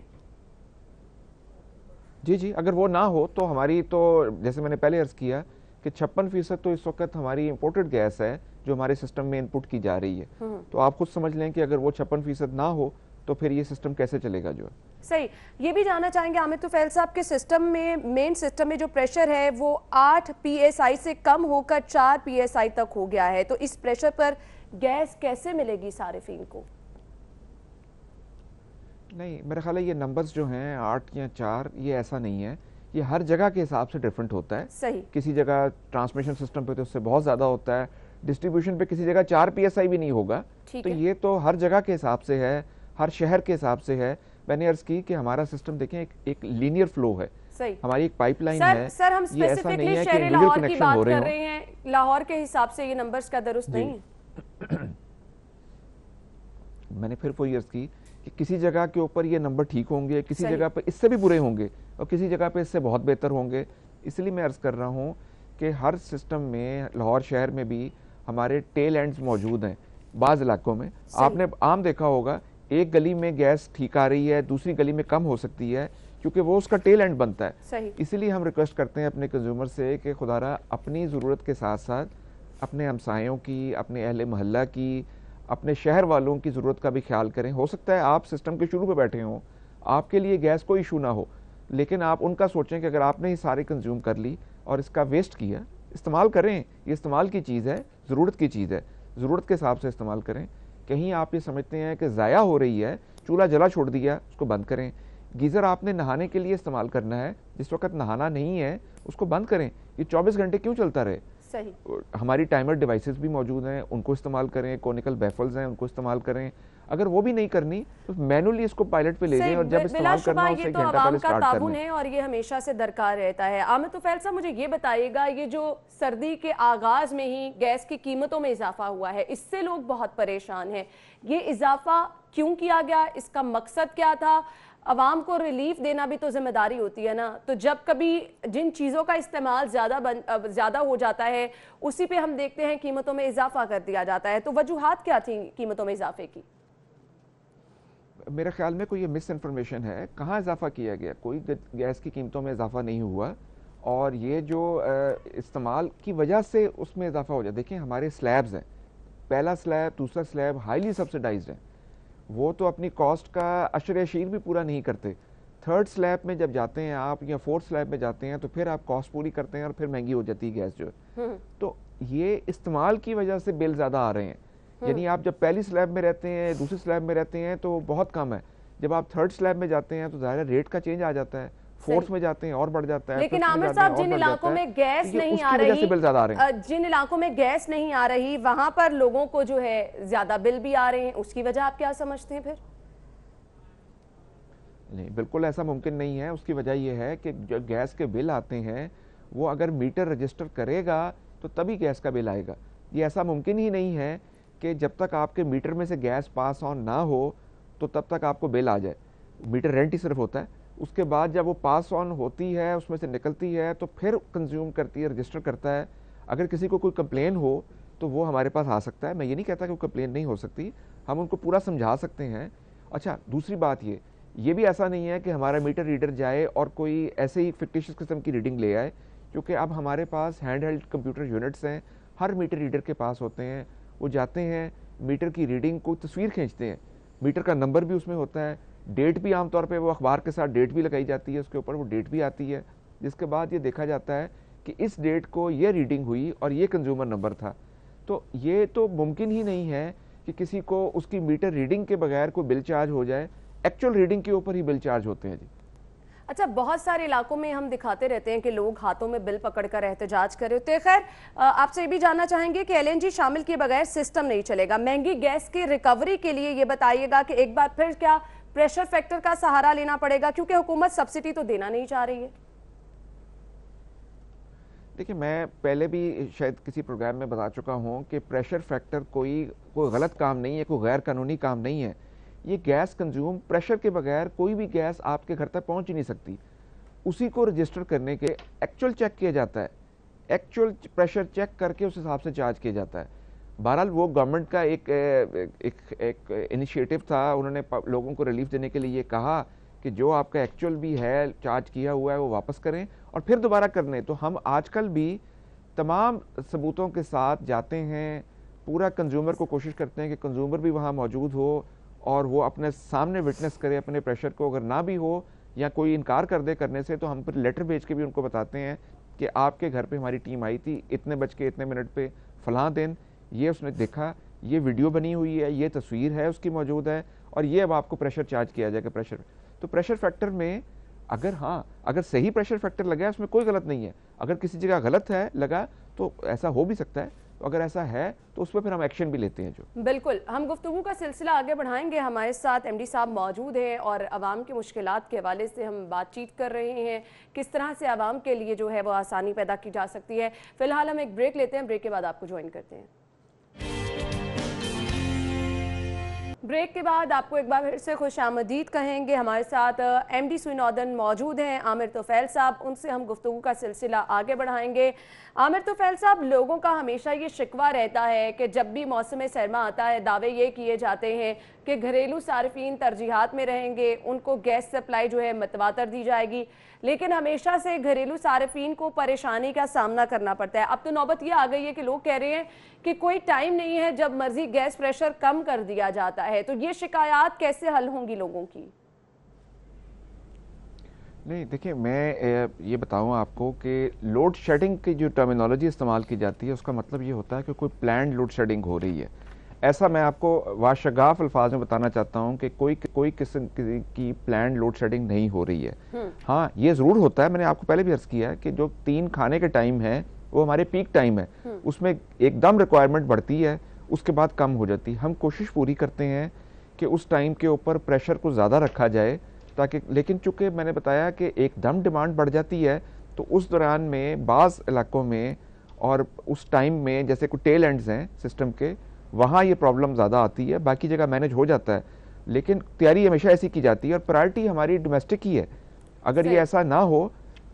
जी, अगर वो ना हो तो हमारी, तो जैसे मैंने पहले अर्ज़ किया कि 56% तो इस वक्त हमारी इम्पोर्टेड गैस है जो हमारे सिस्टम में इनपुट की जा रही है। तो आप खुद समझ लें कि अगर वो 56% ना हो तो फिर ये सिस्टम कैसे चलेगा जो है। सही। ये भी जानना चाहेंगे आमिर तुफैल साहब के सिस्टम में, मेन सिस्टम में जो प्रेशर है वो 8 PSI से कम होकर 4 PSI तक हो गया है। तो इस प्रेशर पर गैस कैसे मिलेगी सारिफीन को? नहीं, मेरा ख्याल है ये नंबर्स जो हैं 8 या 4, ये ऐसा नहीं है, ये हर जगह के हिसाब से डिफरेंट होता है। सही। किसी जगह ट्रांसमिशन सिस्टम पे तो उससे बहुत ज़्यादा होता है, डिस्ट्रीब्यूशन पे किसी जगह 4 PSI भी नहीं होगा। तो ये तो हर जगह के हिसाब से है, हर शहर के हिसाब से है। मैंने अर्ज की कि हमारा सिस्टम देखें एक लीनियर फ्लो है। सही। हमारी एक पाइपलाइन है। सर हम स्पेसिफिकली शहर लाहौर की बात कर रहे हैं, लाहौर के हिसाब से ये नंबर्स का दुरुस्त नहीं है। मैंने फिर वो अर्ज की कि किसी जगह के ऊपर ये नंबर ठीक होंगे, किसी जगह पर इससे भी बुरे होंगे और किसी जगह पे इससे बहुत बेहतर होंगे। इसलिए मैं अर्ज कर रहा हूँ कि हर सिस्टम में, लाहौर शहर में भी हमारे टेल एंड्स मौजूद हैं बाज़ इलाकों में। आपने आम देखा होगा एक गली में गैस ठीक आ रही है, दूसरी गली में कम हो सकती है, क्योंकि वो उसका टेल एंड बनता है। इसीलिए हम रिक्वेस्ट करते हैं अपने कंज्यूमर से कि खुदारा अपनी ज़रूरत के साथ साथ अपने हमसायों की, अपने अहले मोहल्ला की, अपने शहर वालों की ज़रूरत का भी ख्याल करें। हो सकता है आप सिस्टम के शुरू पे बैठे हों, आपके लिए गैस कोई इशू ना हो, लेकिन आप उनका सोचें कि अगर आपने ही सारी कंज्यूम कर ली और इसका वेस्ट किया, इस्तेमाल करें। ये इस्तेमाल की चीज़ है, ज़रूरत की चीज़ है, ज़रूरत के हिसाब से इस्तेमाल करें। कहीं आप ये समझते हैं कि ज़ाया हो रही है, चूल्हा जला छोड़ दिया, उसको बंद करें। गीज़र आपने नहाने के लिए इस्तेमाल करना है, जिस वक्त नहाना नहीं है उसको बंद करें। ये 24 घंटे क्यों चलता रहे? सही। हमारी टाइमर डिवाइसेस भी मौजूद हैं, उनको इस्तेमाल करें। कोनिकल बैफल्स हैं, उनको इस्तेमाल करें। अगर वो भी नहीं करनी तो मैनुअली इसको पायलट पे ले जाएं और जब इस्तेमाल करना हो उससे एक घंटा पहले स्टार्ट कर लें। है और ये हमेशा से दरकार रहता है। आमिर तुफैल साहब, मुझे ये बताइएगा, ये जो सर्दी के आगाज में ही गैस की कीमतों में इजाफा हुआ है, इससे लोग बहुत परेशान हैं। ये इजाफा क्यों किया गया? इसका मकसद क्या था? अवाम को रिलीफ देना भी तो जिम्मेदारी होती है ना। तो जब कभी जिन चीज़ों का इस्तेमाल ज़्यादा हो जाता है, उसी पे हम देखते हैं कीमतों में इजाफा कर दिया जाता है। तो वजूहात क्या थी कीमतों में इजाफे की? मेरे ख्याल में कोई ये मिस इन्फॉर्मेशन है। कहाँ इजाफा किया गया? कोई गैस की कीमतों में इजाफा नहीं हुआ, और ये जो इस्तेमाल की वजह से उसमें इजाफा हो जाए। देखिए हमारे स्लैब्स हैं, पहला स्लैब, दूसरा स्लैब हाईली सब्सिडाइज्ड है, वो तो अपनी कॉस्ट का अशर-ए-शीर भी पूरा नहीं करते। थर्ड स्लैब में जब जाते हैं आप, या फोर्थ स्लैब में जाते हैं, तो फिर आप कॉस्ट पूरी करते हैं और फिर महंगी हो जाती है गैस जो है। तो ये इस्तेमाल की वजह से बिल ज़्यादा आ रहे हैं। यानी आप जब पहली स्लैब में रहते हैं, दूसरी स्लैब में रहते हैं तो बहुत कम है। जब आप थर्ड स्लैब में जाते हैं तो ज़ाहिर रेट का चेंज आ जाता है, फोर्थ में जाते हैं और बढ़ जाता है। लेकिन आमिर साहब, जिन इलाकों में गैस नहीं आ रही, जिन इलाकों में गैस नहीं आ रही, वहां पर लोगों को जो है ज्यादा बिल भी आ रहे हैं, उसकी वजह आप क्या समझते हैं फिर? नहीं, बिल्कुल ऐसा मुमकिन नहीं है। उसकी वजह यह है कि जो गैस के बिल आते हैं वो अगर मीटर रजिस्टर करेगा तो तभी गैस का बिल आएगा। ये ऐसा मुमकिन ही नहीं है कि जब तक आपके मीटर में से गैस पास ऑन ना हो तो तब तक आपको बिल आ जाए। मीटर रेंट ही सिर्फ होता है, उसके बाद जब वो पास ऑन होती है, उसमें से निकलती है, तो फिर कंज्यूम करती है, रजिस्टर करता है। अगर किसी को कोई कंप्लेन हो तो वो हमारे पास आ सकता है। मैं ये नहीं कहता कि वो कंप्लेन नहीं हो सकती, हम उनको पूरा समझा सकते हैं। अच्छा, दूसरी बात ये भी ऐसा नहीं है कि हमारा मीटर रीडर जाए और कोई ऐसे ही फिक्टिशियस किस्म की रीडिंग ले आए, क्योंकि अब हमारे पास हैंड हेल्ड कंप्यूटर यूनिट्स हैं, हर मीटर रीडर के पास होते हैं। वो जाते हैं, मीटर की रीडिंग को तस्वीर खींचते हैं, मीटर का नंबर भी उसमें होता है, डेट भी आमतौर पे वो अखबार के साथ डेट भी लगाई जाती है, उसके ऊपर वो डेट भी आती है, जिसके बाद ये देखा जाता है कि इस डेट को ये रीडिंग हुई और ये कंज्यूमर नंबर था। तो ये तो मुमकिन ही नहीं है कि किसी को उसकी मीटर रीडिंग के बगैर कोई बिल चार्ज हो जाए। एक्चुअल रीडिंग के ऊपर ही बिल चार्ज होते हैं जी। अच्छा, बहुत सारे इलाकों में हम दिखाते रहते हैं कि लोग हाथों में बिल पकड़कर एहतजाज कर रहे होते हैं। खैर, आपसे ये भी जानना चाहेंगे कि एलएनजी शामिल किए बगैर सिस्टम नहीं चलेगा। महंगी गैस की रिकवरी के लिए ये बताइएगा कि एक बार फिर क्या प्रेशर फैक्टर का सहारा लेना पड़ेगा, क्योंकि हुकूमत सब्सिडी तो देना नहीं चाह रही है? देखिए, मैं पहले भी शायद किसी प्रोग्राम में बता चुका हूँ कि प्रेशर फैक्टर कोई गलत काम नहीं है, कोई गैर कानूनी काम नहीं है। ये गैस कंज्यूम प्रेशर के बगैर कोई भी गैस आपके घर तक पहुंच ही नहीं सकती। उसी को रजिस्टर करने के एक्चुअल चेक किया जाता है, एक्चुअल प्रेशर चेक करके उस हिसाब से चार्ज किया जाता है। बहरहाल वो गवर्नमेंट का एक इनिशिएटिव था, उन्होंने लोगों को रिलीफ देने के लिए ये कहा कि जो आपका एक्चुअल भी है चार्ज किया हुआ है वो वापस करें और फिर दोबारा करने। तो हम आजकल भी तमाम सबूतों के साथ जाते हैं, पूरा कंज्यूमर को कोशिश करते हैं कि कंज्यूमर भी वहाँ मौजूद हो और वो अपने सामने विटनेस करे अपने प्रेशर को। अगर ना भी हो या कोई इनकार कर दे करने से, तो हम फिर लेटर भेज के भी उनको बताते हैं कि आपके घर पे हमारी टीम आई थी इतने बज के इतने मिनट पे फलां दिन, ये उसने देखा, ये वीडियो बनी हुई है, ये तस्वीर है उसकी मौजूद है, और ये अब आपको प्रेशर चार्ज किया जाएगा। प्रेशर फैक्टर में अगर सही प्रेशर फैक्टर लगा है उसमें कोई गलत नहीं है। अगर किसी जगह गलत है लगा तो ऐसा हो भी सकता है, तो अगर ऐसा है तो उस पर फिर हम एक्शन भी लेते हैं। जो बिल्कुल, हम गुफ्तगू का सिलसिला आगे बढ़ाएंगे। हमारे साथ एमडी साहब मौजूद हैं और आवाम की मुश्किलात के हवाले से हम बातचीत कर रहे हैं, किस तरह से आवाम के लिए जो है वो आसानी पैदा की जा सकती है। फिलहाल हम एक ब्रेक लेते हैं, ब्रेक के बाद आपको ज्वाइन करते हैं। ब्रेक के बाद आपको एक बार फिर से खुश आमदीद कहेंगे। हमारे साथ MD सुई नॉर्दर्न मौजूद हैं, आमिर तोफैल साहब। उनसे हम गुफ्तगू का सिलसिला आगे बढ़ाएंगे। आमिर तोफैल साहब, लोगों का हमेशा ये शिकवा रहता है कि जब भी मौसम सरमा आता है दावे ये किए जाते हैं कि घरेलू सार्फिन तरजीहात में रहेंगे, उनको गैस सप्लाई जो है मतवातर दी जाएगी, लेकिन हमेशा से घरेलू सार्फिन को परेशानी का सामना करना पड़ता है। अब तो नौबत ये आ गई है कि लोग कह रहे हैं कि कोई टाइम नहीं है जब मर्जी गैस प्रेशर कम कर दिया जाता है। तो ये शिकायत कैसे हल होंगी लोगों की? नहीं, देखिए, मैं ये बताऊं आपको कि लोड शेडिंग की जो टर्मिनोलॉजी इस्तेमाल की जाती है उसका मतलब ये होता है कि कोई प्लान्ड लोड शेडिंग हो रही है। ऐसा मैं आपको वाशगाफ अल्फाज में बताना चाहता हूं कि कोई किस्म की प्लान्ड लोड शेडिंग नहीं हो रही है। हाँ, ये ज़रूर होता है, मैंने आपको पहले भी अर्ज़ किया है कि जो 3 खाने के टाइम है वो हमारे पीक टाइम है, उसमें एकदम रिक्वायरमेंट बढ़ती है, उसके बाद कम हो जाती है। हम कोशिश पूरी करते हैं कि उस टाइम के ऊपर प्रेशर को ज़्यादा रखा जाए ताकि, लेकिन चूँकि मैंने बताया कि एकदम डिमांड बढ़ जाती है तो उस दौरान में बाज़ इलाकों में और उस टाइम में जैसे कोई टेल एंड्स हैं सिस्टम के, वहाँ ये प्रॉब्लम ज़्यादा आती है। बाकी जगह मैनेज हो जाता है, लेकिन तैयारी हमेशा ऐसी की जाती है और प्रायोरिटी हमारी डोमेस्टिक ही है। अगर ये ऐसा ना हो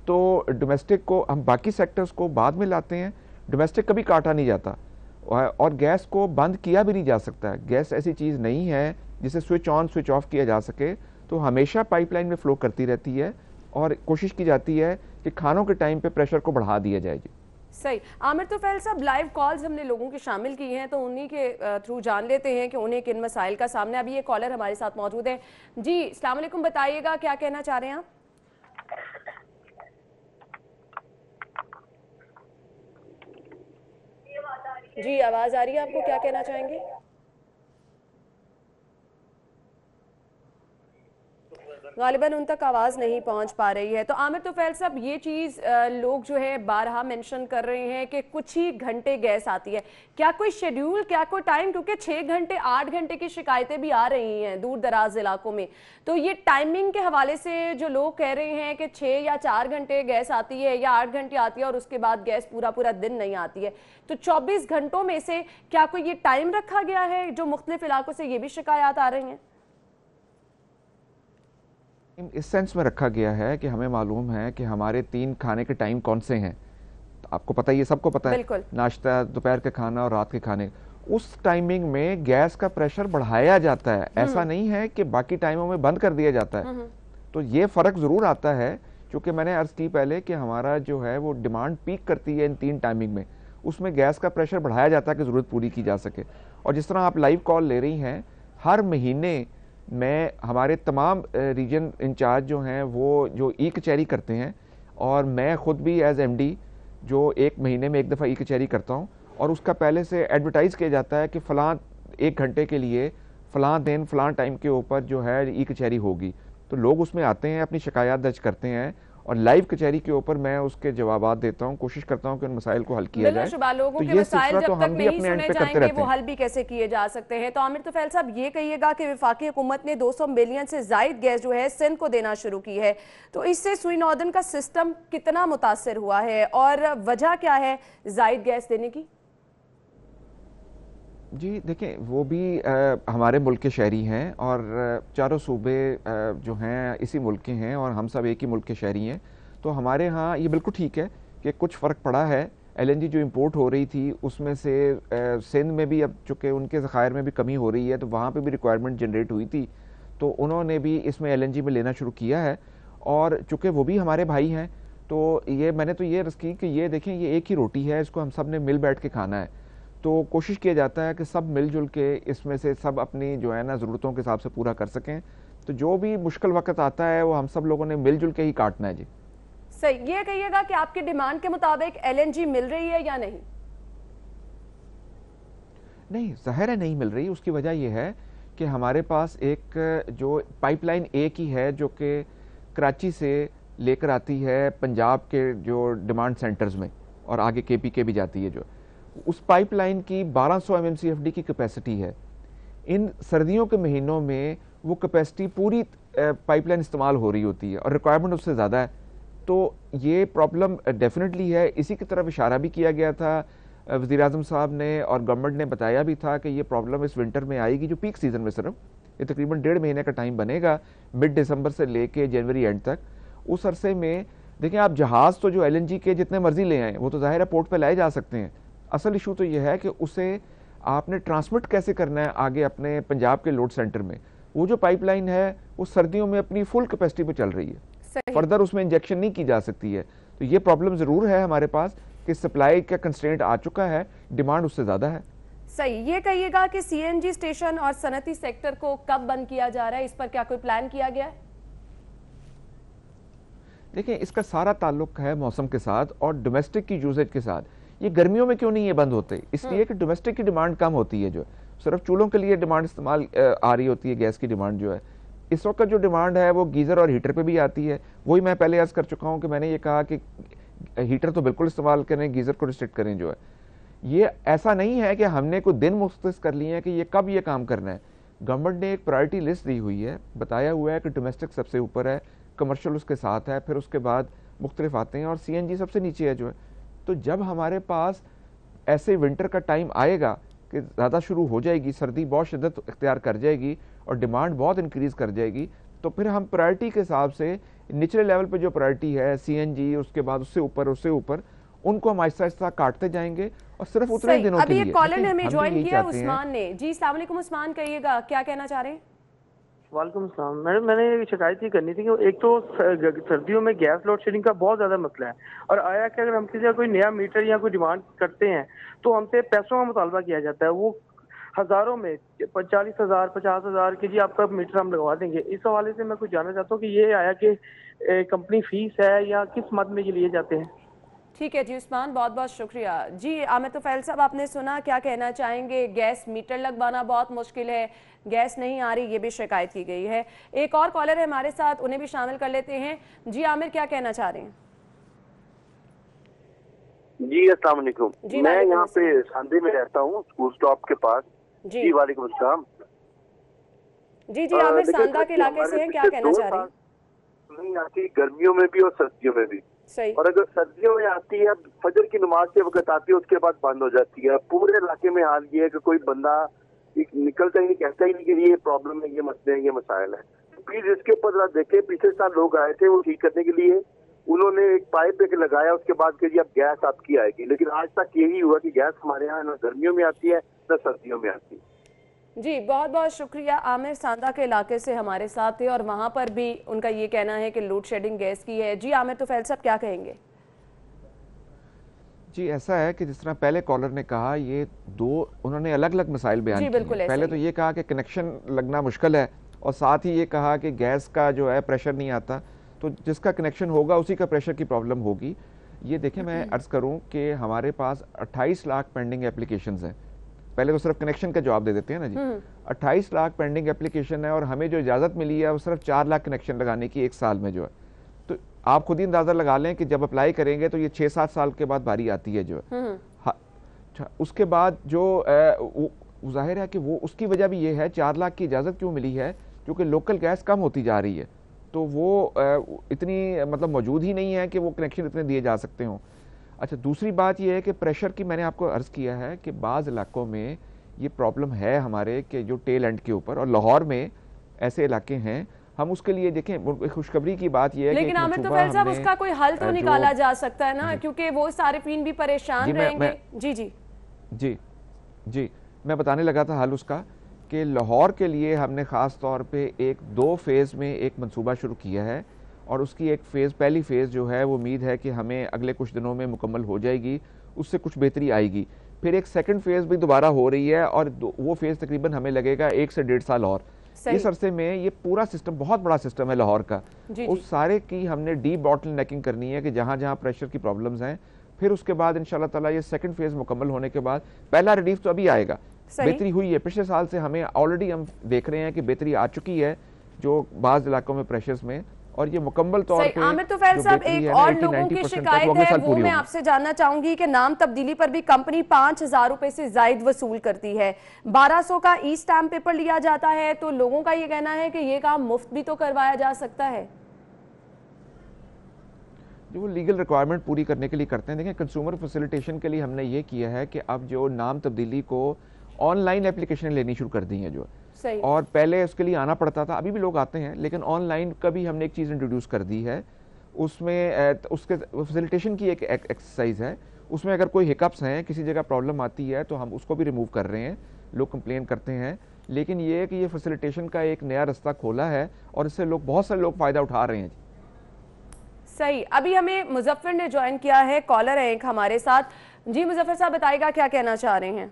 तो डोमेस्टिक को हम बाकी सेक्टर्स को बाद में लाते हैं, डोमेस्टिक कभी काटा नहीं जाता और गैस को बंद किया भी नहीं जा सकता है। गैस ऐसी चीज़ नहीं है जिसे स्विच ऑन स्विच ऑफ किया जा सके, तो हमेशा पाइपलाइन में फ्लो करती रहती है और कोशिश की जाती है कि खानों के टाइम पे प्रेशर को बढ़ा दिया जाए। जी सही। आमिर तोफैल साहब, लाइव कॉल्स हमने लोगों की शामिल की हैं तो उन्हीं के थ्रू जान लेते हैं कि उन्हें किन मसाइल का सामना। अभी ये कॉलर हमारे साथ मौजूद है। जी अस्सलाम वालेकुम, बताइएगा क्या कहना चाह रहे हैं आप? जी आवाज आ रही है आपको, क्या कहना चाहेंगे? गालिबन उन तक आवाज़ नहीं पहुंच पा रही है। तो आमिर तोफैल साहब, ये चीज़ लोग जो है बारहा मेंशन कर रहे हैं कि कुछ ही घंटे गैस आती है। क्या कोई शेड्यूल, क्या कोई टाइम? क्योंकि 6 घंटे 8 घंटे की शिकायतें भी आ रही हैं दूर दराज इलाकों में। तो ये टाइमिंग के हवाले से जो लोग कह रहे हैं कि 6 या 4 घंटे गैस आती है या 8 घंटे आती है और उसके बाद गैस पूरा दिन नहीं आती है, तो 24 घंटों में से क्या कोई ये टाइम रखा गया है? जो मुख्तलिफ इलाकों से ये भी शिकायत आ रही हैं। इस सेंस में रखा गया है कि हमें मालूम है कि हमारे 3 खाने के टाइम कौन से हैं। आपको पता है, ये सबको पता है, नाश्ता, दोपहर का खाना और रात के खाने। उस टाइमिंग में गैस का प्रेशर बढ़ाया जाता है, ऐसा नहीं है कि बाकी टाइमों में बंद कर दिया जाता है। तो ये फ़र्क ज़रूर आता है, क्योंकि मैंने अर्ज़ की पहले कि हमारा जो है वो डिमांड पीक करती है इन 3 टाइमिंग में, उसमें गैस का प्रेशर बढ़ाया जाता है कि ज़रूरत पूरी की जा सके। और जिस तरह आप लाइव कॉल ले रही हैं, हर महीने मैं हमारे तमाम रीजन इंचार्ज जो हैं वो जो ई कचहरी करते हैं, और मैं ख़ुद भी एज MD जो 1 महीने में 1 दफ़ा ई कचहरी करता हूँ, और उसका पहले से एडवर्टाइज़ किया जाता है कि फ़लाँ 1 घंटे के लिए फ़लाँ दिन फ़लाँ टाइम के ऊपर जो है ई कचहरी होगी। तो लोग उसमें आते हैं, अपनी शिकायत दर्ज करते हैं और लाइव कचहरी के ऊपर मैं उसके जवाब देता हूँ, कोशिश करता हूँ कि उन मसाइल को हल किया जाए। लोगों के मसाइल जब तक नहीं सुने जाएंगे वो हल भी कैसे किए जा सकते हैं। तो आमिर तोफैल साहब, ये कहिएगा कि वफाकी हुकूमत ने 200 मिलियन से जायद गैस जो है सिंध को देना शुरू की है, तो इससे सुई नॉर्दर्न का सिस्टम कितना मुतासर हुआ है और वजह क्या है जायद गैस देने की? जी देखिए, वो भी हमारे मुल्क के शहरी हैं और चारों सूबे जो हैं इसी मुल्क के हैं और हम सब एक ही मुल्क के शहरी हैं। तो हमारे यहाँ ये बिल्कुल ठीक है कि कुछ फ़र्क पड़ा है। LNG जो इंपोर्ट हो रही थी उसमें से सिंध में भी अब चूँकि उनके ज़खायर में भी कमी हो रही है, तो वहाँ पे भी रिक्वायरमेंट जनरेट हुई थी, तो उन्होंने भी इसमें LNG में लेना शुरू किया है। और चूँकि वो भी हमारे भाई हैं, तो ये मैंने तो ये अर्ज़ की कि ये देखें, ये एक ही रोटी है, इसको हम सब ने मिल बैठ के खाना है। तो कोशिश किया जाता है कि सब मिलजुल के इसमें से सब अपनी जो है ना ज़रूरतों के हिसाब से पूरा कर सकें। तो जो भी मुश्किल वक्त आता है वो हम सब लोगों ने मिलजुल के ही काटना है। जी सही। ये कहिएगा कि आपकी डिमांड के मुताबिक LNG मिल रही है या नहीं? नहीं, ज़ाहिर है नहीं मिल रही। उसकी वजह यह है कि हमारे पास एक जो पाइपलाइन एक ही है जो कि कराची से लेकर आती है पंजाब के जो डिमांड सेंटर्स में और आगे KPK भी जाती है। जो उस पाइपलाइन की 1200 MMCFD की कैपेसिटी है। इन सर्दियों के महीनों में वो कैपेसिटी पूरी पाइपलाइन इस्तेमाल हो रही होती है और रिक्वायरमेंट उससे ज़्यादा है। तो ये प्रॉब्लम डेफिनेटली है। इसी की तरफ इशारा भी किया गया था वज़ीर आज़म साहब ने और गवर्नमेंट ने बताया भी था कि ये प्रॉब्लम इस विंटर में आएगी, जो पीक सीज़न में सिर्फ ये तकरीबन 1.5 महीने का टाइम बनेगा, मिड दिसंबर से लेके जनवरी एंड तक। उस अरसे में देखें आप जहाज़ तो जो LNG के जितने मर्जी ले आएँ वो तो ज़ाहिर है पोर्ट पे लाए जा सकते हैं, असल इशू तो ये है कि उसे आपने ट्रांसमिट कैसे करना है आगे अपने पंजाब के लोड सेंटर में। वो जो पाइपलाइन है वो सर्दियों में अपनी फुल कैपेसिटी पे चल रही है, फर्दर उसमें इंजेक्शन नहीं की जा सकती है। तो ये प्रॉब्लम ज़रूर है हमारे पास कि सप्लाई का कंस्ट्रेंट आ चुका है, डिमांड उससे ज़्यादा है। सही। ये कहिएगा कि CNG स्टेशन और सनती सेक्टर को कब बंद किया जा रहा है, इस पर क्या कोई प्लान किया गया है? देखिए इसका सारा ताल्लुक है मौसम के साथ और डोमेस्टिक की यूजेज के साथ। ये गर्मियों में क्यों नहीं ये बंद होते, इसलिए कि डोमेस्टिक की डिमांड कम होती है, जो सिर्फ चूल्हों के लिए डिमांड इस्तेमाल आ रही होती है, गैस की डिमांड जो है। इस वक्त जो डिमांड है वो गीज़र और हीटर पे भी आती है। वही मैं पहले अर्ज़ कर चुका हूँ कि मैंने ये कहा कि हीटर तो बिल्कुल इस्तेमाल करें, गीज़र को रिस्ट्रिक्ट करें। जो है ये ऐसा नहीं है कि हमने कोई दिन मुख्तस कर लिए हैं कि ये कब ये काम करना है। गवर्नमेंट ने एक प्रायोरिटी लिस्ट दी हुई है, बताया हुआ है कि डोमेस्टिक सबसे ऊपर है, कमर्शियल उसके साथ है, फिर उसके बाद मुख्तलिफ आते हैं और CNG सबसे नीचे है जो है। तो जब हमारे पास ऐसे विंटर का टाइम आएगा कि ज़्यादा शुरू हो जाएगी, सर्दी बहुत शिद्दत इख्तियार कर जाएगी और डिमांड बहुत इंक्रीज़ कर जाएगी, तो फिर हम प्रायोरिटी के हिसाब से निचले लेवल पे जो प्रायोरिटी है CNG, उसके बाद उससे ऊपर उनको हम आहिस्ता आहिस्ता काटते जाएंगे और सिर्फ उतने दिनों के लिए। अभी एक कॉलर ने हमें ज्वाइन किया, उस्मान ने। जी अस्सलाम वालेकुम उस्मान, कहिएगा क्या कहना चाह रहे हैं? वालेकुम सलाम मैडम, मैंने शिकायत ही करनी थी कि एक तो सर्दियों में गैस लोड शेडिंग का बहुत ज़्यादा मसला है, और आया कि अगर हम किसी का कोई नया मीटर या कोई डिमांड करते हैं तो हमसे पैसों का मुतालबा किया जाता है, वो हज़ारों में 40,000 50,000 के जी आपका मीटर हम लगवा देंगे। इस हवाले से मैं कुछ जानना चाहता हूँ कि ये आया कि कंपनी फीस है या किस मद में ये लिए जाते हैं? ठीक है जी उस्मान, बहुत बहुत शुक्रिया। जी आमिर तुफैल साहब, आपने सुना, क्या कहना चाहेंगे? गैस मीटर लगवाना बहुत मुश्किल है, गैस नहीं आ रही, ये भी शिकायत की गई है। एक और कॉलर है हमारे साथ, उन्हें भी शामिल कर लेते हैं। जी आमिर, क्या कहना चाह रहे हैं? जी अस्सलाम वालेकुम, मैं यहाँ पे सांदे में रहता हूँ, स्कूल स्टॉप के पास। जी वालेकुम अस्सलाम। जी आमिर सांदा के इलाके से हैं, क्या कहना चाह रहे हैं? नहीं आती, गर्मियों में भी और सर्दियों में भी। सही। और अगर सर्दियों में आती है, फजर की नमाज के वक्त आती है, उसके बाद बंद हो जाती है। पूरे इलाके में हाल ये है कि कोई बंदा निकलता ही नहीं, कहता ही नहीं कि ये प्रॉब्लम है, ये मसले हैं, ये मसाइल है। प्लीज इसके ऊपर देखें, पिछले साल लोग आए थे वो ठीक करने के लिए, उन्होंने एक पाइप एक लगाया, उसके बाद के जी अब गैस आपकी आएगी, लेकिन आज तक यही हुआ कि गैस हमारे यहाँ न गर्मियों में आती है न सर्दियों में आती है। जी बहुत बहुत शुक्रिया। आमिर सांदा के इलाके से हमारे साथ थे और वहाँ पर भी उनका ये कहना है कि लोड शेडिंग गैस की है। जी आमिर तुफैल साहब, क्या कहेंगे? जी ऐसा है कि जिस तरह पहले कॉलर ने कहा, ये दो उन्होंने अलग अलग मसाइल बयान किए। पहले तो ये कहा कि कनेक्शन लगना मुश्किल है और साथ ही ये कहा कि गैस का जो है प्रेशर नहीं आता, तो जिसका कनेक्शन होगा उसी का प्रेशर की प्रॉब्लम होगी। ये देखें, मैं अर्ज़ करूं कि हमारे पास 28 लाख पेंडिंग एप्लीकेशंस हैं। पहले तो सिर्फ कनेक्शन का जवाब दे देते हैं ना जी। 28 लाख पेंडिंग एप्लीकेशन है और हमें जो इजाज़त मिली है वो सिर्फ 4 लाख कनेक्शन लगाने की एक साल में जो है। तो आप खुद ही अंदाज़ा लगा लें कि जब अप्लाई करेंगे तो ये 6-7 साल के बाद बारी आती है जो है। उसके बाद जो जाहिर है कि वो उसकी वजह भी ये है, 4 लाख की इजाज़त क्यों मिली है, क्योंकि लोकल गैस कम होती जा रही है, तो वो इतनी मतलब मौजूद ही नहीं है कि वो कनेक्शन इतने दिए जा सकते हों। अच्छा, दूसरी बात ये है कि प्रेशर की मैंने आपको अर्ज़ किया है कि बाज़ इलाकों में ये प्रॉब्लम है हमारे कि जो टेल एंड के ऊपर, और लाहौर में ऐसे इलाके हैं। हम उसके लिए देखें, खुशखबरी की बात ये है, लेकिन आमिर तुफैल साहब उसका कोई हल तो निकाला जा सकता है ना, क्योंकि वो सारिफीन भी परेशान रहेंगे। जी मैं बताने लगा था हल उसका कि लाहौर के लिए हमने ख़ास तौर पे 2 फेज़ में एक मंसूबा शुरू किया है और उसकी एक फ़ेज़, पहली फ़ेज़ जो है वो उम्मीद है कि हमें अगले कुछ दिनों में मुकम्मल हो जाएगी, उससे कुछ बेहतरी आएगी। फिर एक सेकंड फ़ेज़ भी दोबारा हो रही है और वो फ़ेज़ तकरीबन हमें लगेगा 1 से 1.5 साल और। इस अरसे में ये पूरा सिस्टम, बहुत बड़ा सिस्टम है लाहौर का, उस सारे की हमने डी बॉटल नेकिंग करनी है कि जहाँ जहाँ प्रेशर की प्रॉब्लम्स हैं। फिर उसके बाद इंशाल्लाह ताला ये सेकंड फेज़ मुकम्मल होने के बाद पहला रिलीफ तो अभी आएगा। बेहतरी हुई है पिछले साल से, हमें ऑलरेडी हम देख रहे हैं कि बेहतरी आ चुकी है जो बाज़ इलाकों में प्रेशर्स में, और ये मुकम्मल तौर पे। आमिर तुफैल साहब, एक और लोगों की शिकायत है, वो मैं आपसे जानना चाहूंगी कि नाम तब्दीली पर भी कंपनी 5,000 रुपए से जायद वसूल करती है, 1200 का ई स्टैम्प पेपर लिया जाता है, तो लोगों का ये कहना है कि ये काम मुफ्त भी तो करवाया जा सकता है। جو وہ لیگل ریکوائرمنٹ پوری کرنے کے لیے کرتے ہیں. دیکھیں کنزیومر فیسیلیٹیشن کے لیے ہم نے یہ کیا ہے کہ اب جو نام تبدیلی کو آن لائن اپلیکیشن لینی شروع کر دی ہیں جو صحیح. اور پہلے اس کے لیے آنا پڑتا تھا, ابھی بھی لوگ آتے ہیں, لیکن آن لائن کا بھی ہم نے ایک چیز انٹروڈیوس کر دی ہے. اس میں اس کے فیسیلیٹیشن کی ایک ایکسرسائز ہے. اس میں اگر کوئی ہکپس ہیں, کسی جگہ پرابلم آتی ہے تو ہم اس کو بھی ریموو کر رہے ہیں. لوگ کمپلین کرتے ہیں, لیکن یہ ہے کہ یہ فیسیلیٹیشن کا ایک نیا رستہ کھولا ہے اور اس سے لوگ بہت سارے لوگ فائدہ اٹھا رہے ہیں. صحیح. ابھی ہمیں مظفر نے جوائن کیا ہے, کالر ہے ایک ہمارے ساتھ. جی مظفر صاحب بتائے گا کیا کہنا چاہ رہے ہیں؟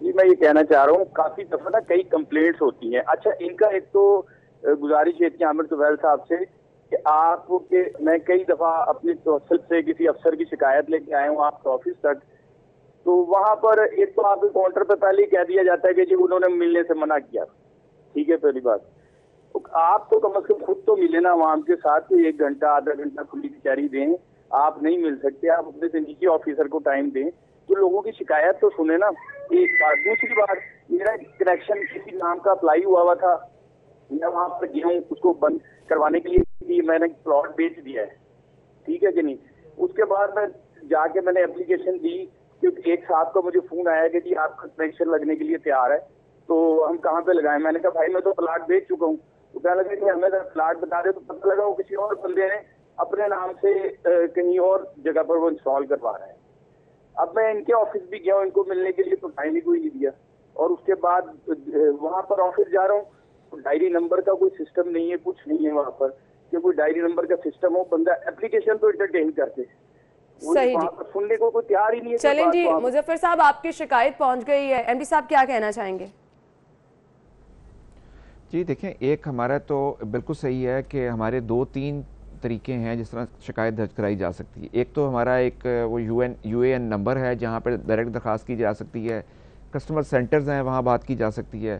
جی میں یہ کہنا چاہ رہا ہوں, کافی دفعہ نا کئی کمپلینٹس ہوتی ہیں. اچھا ان کا ایک تو گزارش ہے کہ عامر طویل صاحب سے کہ آپ کے میں کئی دفعہ اپنی توسل سے کسی افسر کی شکایت لے کے آئے ہوں آپ کے آفس تک, تو وہاں پر ایک تو آپ کے کاؤنٹر پہ پہلے ہی کہہ دیا جاتا ہے کہ جی انہوں نے ملنے سے منع کیا. ٹھیک ہے, پہلی بات آپ تو کم از کم خود تو ملے نا عوام کے ساتھ, 1 گھنٹہ آدھا گھنٹہ کھلی کچہری دیں. آپ نہیں مل سکتے, آپ اپنے سے نیچے آفیسر کو ٹائم دیں تو لوگوں کی شکایت تو سنیں نا. ایک بات. دوسری بات, میرا کنیکشن کسی نام کا اپلائی ہوا تھا, میں وہاں پر گیا ہوں اس کو بند کروانے کے لیے, میں نے پلاٹ بیچ دیا ہے. ٹھیک ہے کہ نہیں. اس کے بعد میں جا کے میں نے اپلیکیشن دی, کیونکہ ایک صاحب کا مجھے فون آیا کہ جی آپ کا کنیکشن لگنے کے لیے تیار ہے, تو ہم کہاں پہ لگائیں. میں نے کہا بھائی میں تو پلاٹ بیچ چکا ہوں. تو کہنے لگا کہ ہمیں پلاٹ بتا دے, تو پتہ لگا وہ کسی اور بندے نے اپنے نام سے کہیں اور جگہ پر وہ انسٹال کروا رہا ہے. اب میں ان کے آفس بھی گیا ہوں ان کو ملنے کے لیے, تو ٹائم ہی کوئی نہیں دیا. اور اس کے بعد وہاں پر آفس جا رہا ہوں, ڈائری نمبر کا کوئی سسٹم نہیں ہے, کچھ نہیں ہے وہاں پر کہ کوئی ڈائری نمبر کا سسٹم ہو. بندہ اپلیکیشن تو انٹرٹین کرتے, صحیح جی, سننے کو کوئی تیار ہی نہیں ہے. چلیں جی مظفر صاحب آپ کی شکایت پہنچ گئی ہے, ایم ڈی صاحب کیا کہنا چاہیں گے؟ جی دیکھیں, ایک ہمارا تو بالکل صحیح ہے کہ ہمارے 2-3 طریقے ہیں جس طرح شکایت درج کرائی جا سکتی ہے. ایک تو ہمارا ایک وہ یو اے این نمبر ہے جہاں پر ڈائریکٹ درخواست کی جا سکتی ہے. کسٹمر سینٹرز ہیں وہاں بات کی جا سکتی ہے.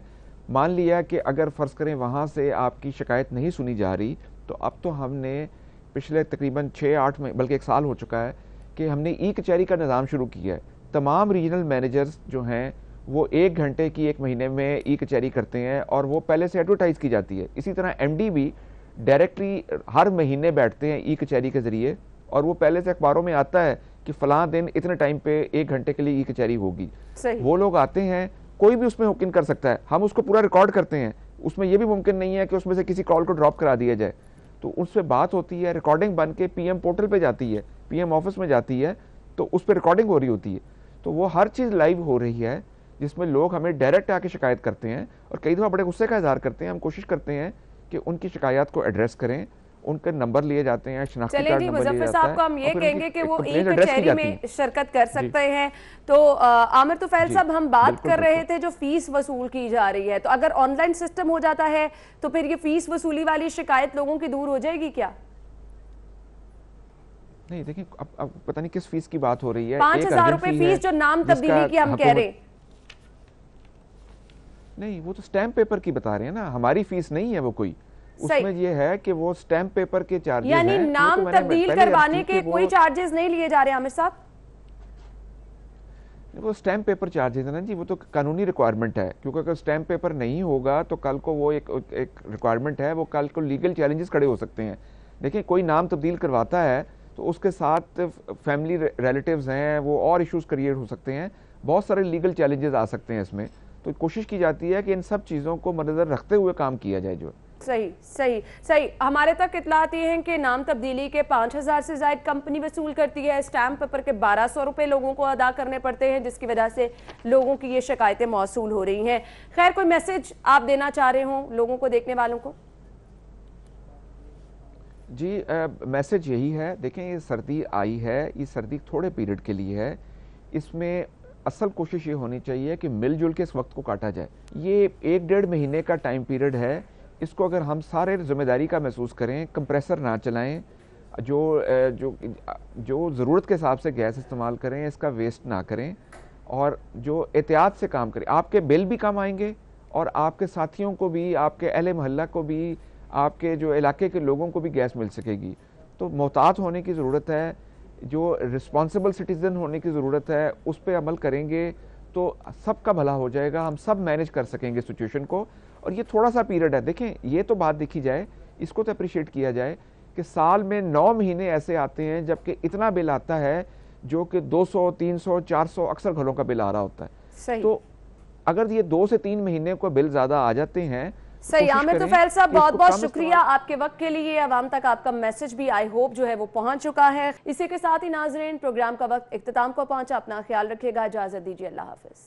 مان لیا کہ اگر فرض کریں وہاں سے آپ کی شکایت نہیں سنی جا رہی, تو اب تو ہم نے پچھلے تقریباً 6-8 میں بلکہ 1 سال ہو چکا ہے کہ ہم نے ای کچہری کا نظام شروع کیا ہے. تمام ریجنل مینیجرز جو ہیں وہ 1 گھنٹے کی 1 مہینے میں ای کچہری کرتے ہیں, اور وہ پہلے سے ایڈورٹائز کی جاتی ہے. اسی طرح ایم ڈی بھی ڈائریکٹری ہر مہینے بیٹھتے ہیں ای کچہری کے ذریعے, اور وہ پہلے سے اخباروں میں آتا ہے کہ فلاں دن اتنے ٹائم پہ 1 گھنٹے کے لیے ای کچہری ہوگی. وہ لوگ آتے ہیں, کوئی بھی اس میں حکم کر سکتا ہے, ہم اس کو پورا ریکارڈ کرتے ہیں. اس میں یہ بھی ممکن نہیں ہے کہ اس میں سے کسی کال کو ڈراپ کرا دیا جائے. تو اس پہ بات ہوتی ہے, ریکارڈنگ بن کے پی ایم پورٹل پہ جاتی ہے, پی ایم آفس میں جاتی ہے, تو اس پہ ریکارڈنگ ہو رہی ہوتی ہے. تو وہ ہر چیز لائیو ہو رہی ہے, جس میں لوگ ہمیں ڈائریکٹ آ کے شکایت کرتے ہیں, اور کئی دفعہ بڑے غصے کا اظہار کرتے ہیں. ہم کوشش کرتے ہیں کہ ان کی شکایات کو ایڈریس کریں, ان کے نمبر لیے جاتے ہیں, شناختی کارڈ نمبر لیے جاتا ہے. مظفر صاحب کو ہم یہ کہیں گے کہ وہ ای کچہری میں شرکت کر سکتے ہیں. تو عامر طویل صاحب ہم بات کر رہے تھے جو فیس وصول کی جا رہی ہے, تو اگر آن لائن سسٹم ہو جاتا ہے تو پھر یہ فیس وصولی والی شکایت لوگوں کی دور ہو جائے گی کیا؟ نہیں دیکھیں, اب پتہ نہیں کس فیس کی بات ہو رہی ہے. 5,000 روپے فیس جو نام تبدیلی کی ہم کہہ رہے ہیں. نہیں, وہ تو سٹیمپ پیپر کی بتا رہے ہیں نا, ہماری فیس نہیں ہے وہ کوئی. اس میں یہ ہے کہ وہ سٹیمپ پیپر کے چارجز ہیں, یعنی نام تبدیل کروانے کے کوئی چارجز نہیں لیے جا رہے عامر صاحب؟ وہ سٹیمپ پیپر چارجز ہیں نا جی, وہ تو قانونی ریکوائرمنٹ ہے, کیونکہ اگر سٹیمپ پیپر نہیں ہوگا تو کل کو وہ ایک ریکوائرمنٹ ہے, وہ کل کو لیگل چیلنجز کھڑے ہو سکتے ہیں. دیکھیں, کوئی نام تبدیل کرواتا ہے تو اس کے ساتھ فیملی ریلیٹیوز ہیں, وہ اور ایشوز کریٹ ہو سکتے ہیں, بہت سارے لیگل چیلنجز آ سکتے ہیں اس میں. تو کوشش کی جاتی ہے کہ ان سب چیزوں کو مدنظر رکھتے ہوئے کام کیا جائے. جو صحیح. ہمارے تک اطلاعات یہ ہیں کہ نام تبدیلی کے 5,000 سے زائد کمپنی وصول کرتی ہے, اسٹیمپ پیپر کے 1,200 روپے لوگوں کو ادا کرنے پڑتے ہیں, جس کی وجہ سے لوگوں کی یہ شکایتیں موصول ہو رہی ہیں. خیر, کوئی میسج آپ دینا چاہ رہے ہوں لوگوں کو, دیکھنے والوں کو؟ جی میسج یہی ہے, دیکھیں یہ سردی آئی ہے, یہ سردی تھوڑے پیریڈ کے لیے ہے. اس میں اصل کوشش یہ ہونی چاہیے کہ مل جل کے اس وقت کو کاٹا جائے. یہ 1-1.5 مہینے کا ٹائم پیریڈ ہے, اس کو اگر ہم سارے ذمہ داری کا محسوس کریں, کمپریسر نہ چلائیں, جو ضرورت کے حساب سے گیس استعمال کریں, اس کا ویسٹ نہ کریں, اور جو احتیاط سے کام کریں, آپ کے بل بھی کم آئیں گے, اور آپ کے ساتھیوں کو بھی, آپ کے اہل محلہ کو بھی, آپ کے جو علاقے کے لوگوں کو بھی گیس مل سکے گی. تو محتاط ہونے کی ضرورت ہے, جو رسپانسبل سٹیزن ہونے کی ضرورت ہے, اس پہ عمل کریں گے تو سب کا بھلا ہو جائے گا, ہم سب مینیج کر سکیں گے سچویشن کو. اور یہ تھوڑا سا پیریڈ ہے, دیکھیں یہ تو بات دیکھی جائے, اس کو تو اپریشیٹ کیا جائے کہ سال میں 9 مہینے ایسے آتے ہیں جبکہ اتنا بل آتا ہے جو کہ 200 300 400 اکثر گھروں کا بل آ رہا ہوتا ہے. تو اگر یہ 2 سے 3 مہینے کو بل زیادہ آ جاتے ہیں. صحیح. عامر طفیل صاحب بہت بہت شکریہ آپ کے وقت کے لیے. عوام تک آپ کا میسج بھی آئی ہوپ جو ہے وہ پہنچ چکا ہے. اسی کے ساتھ ہی ناظرین پروگرام کا وقت اختتام کو پہنچا. اپنا خیال رکھے گا. اجازت دیجیے. اللہ حافظ.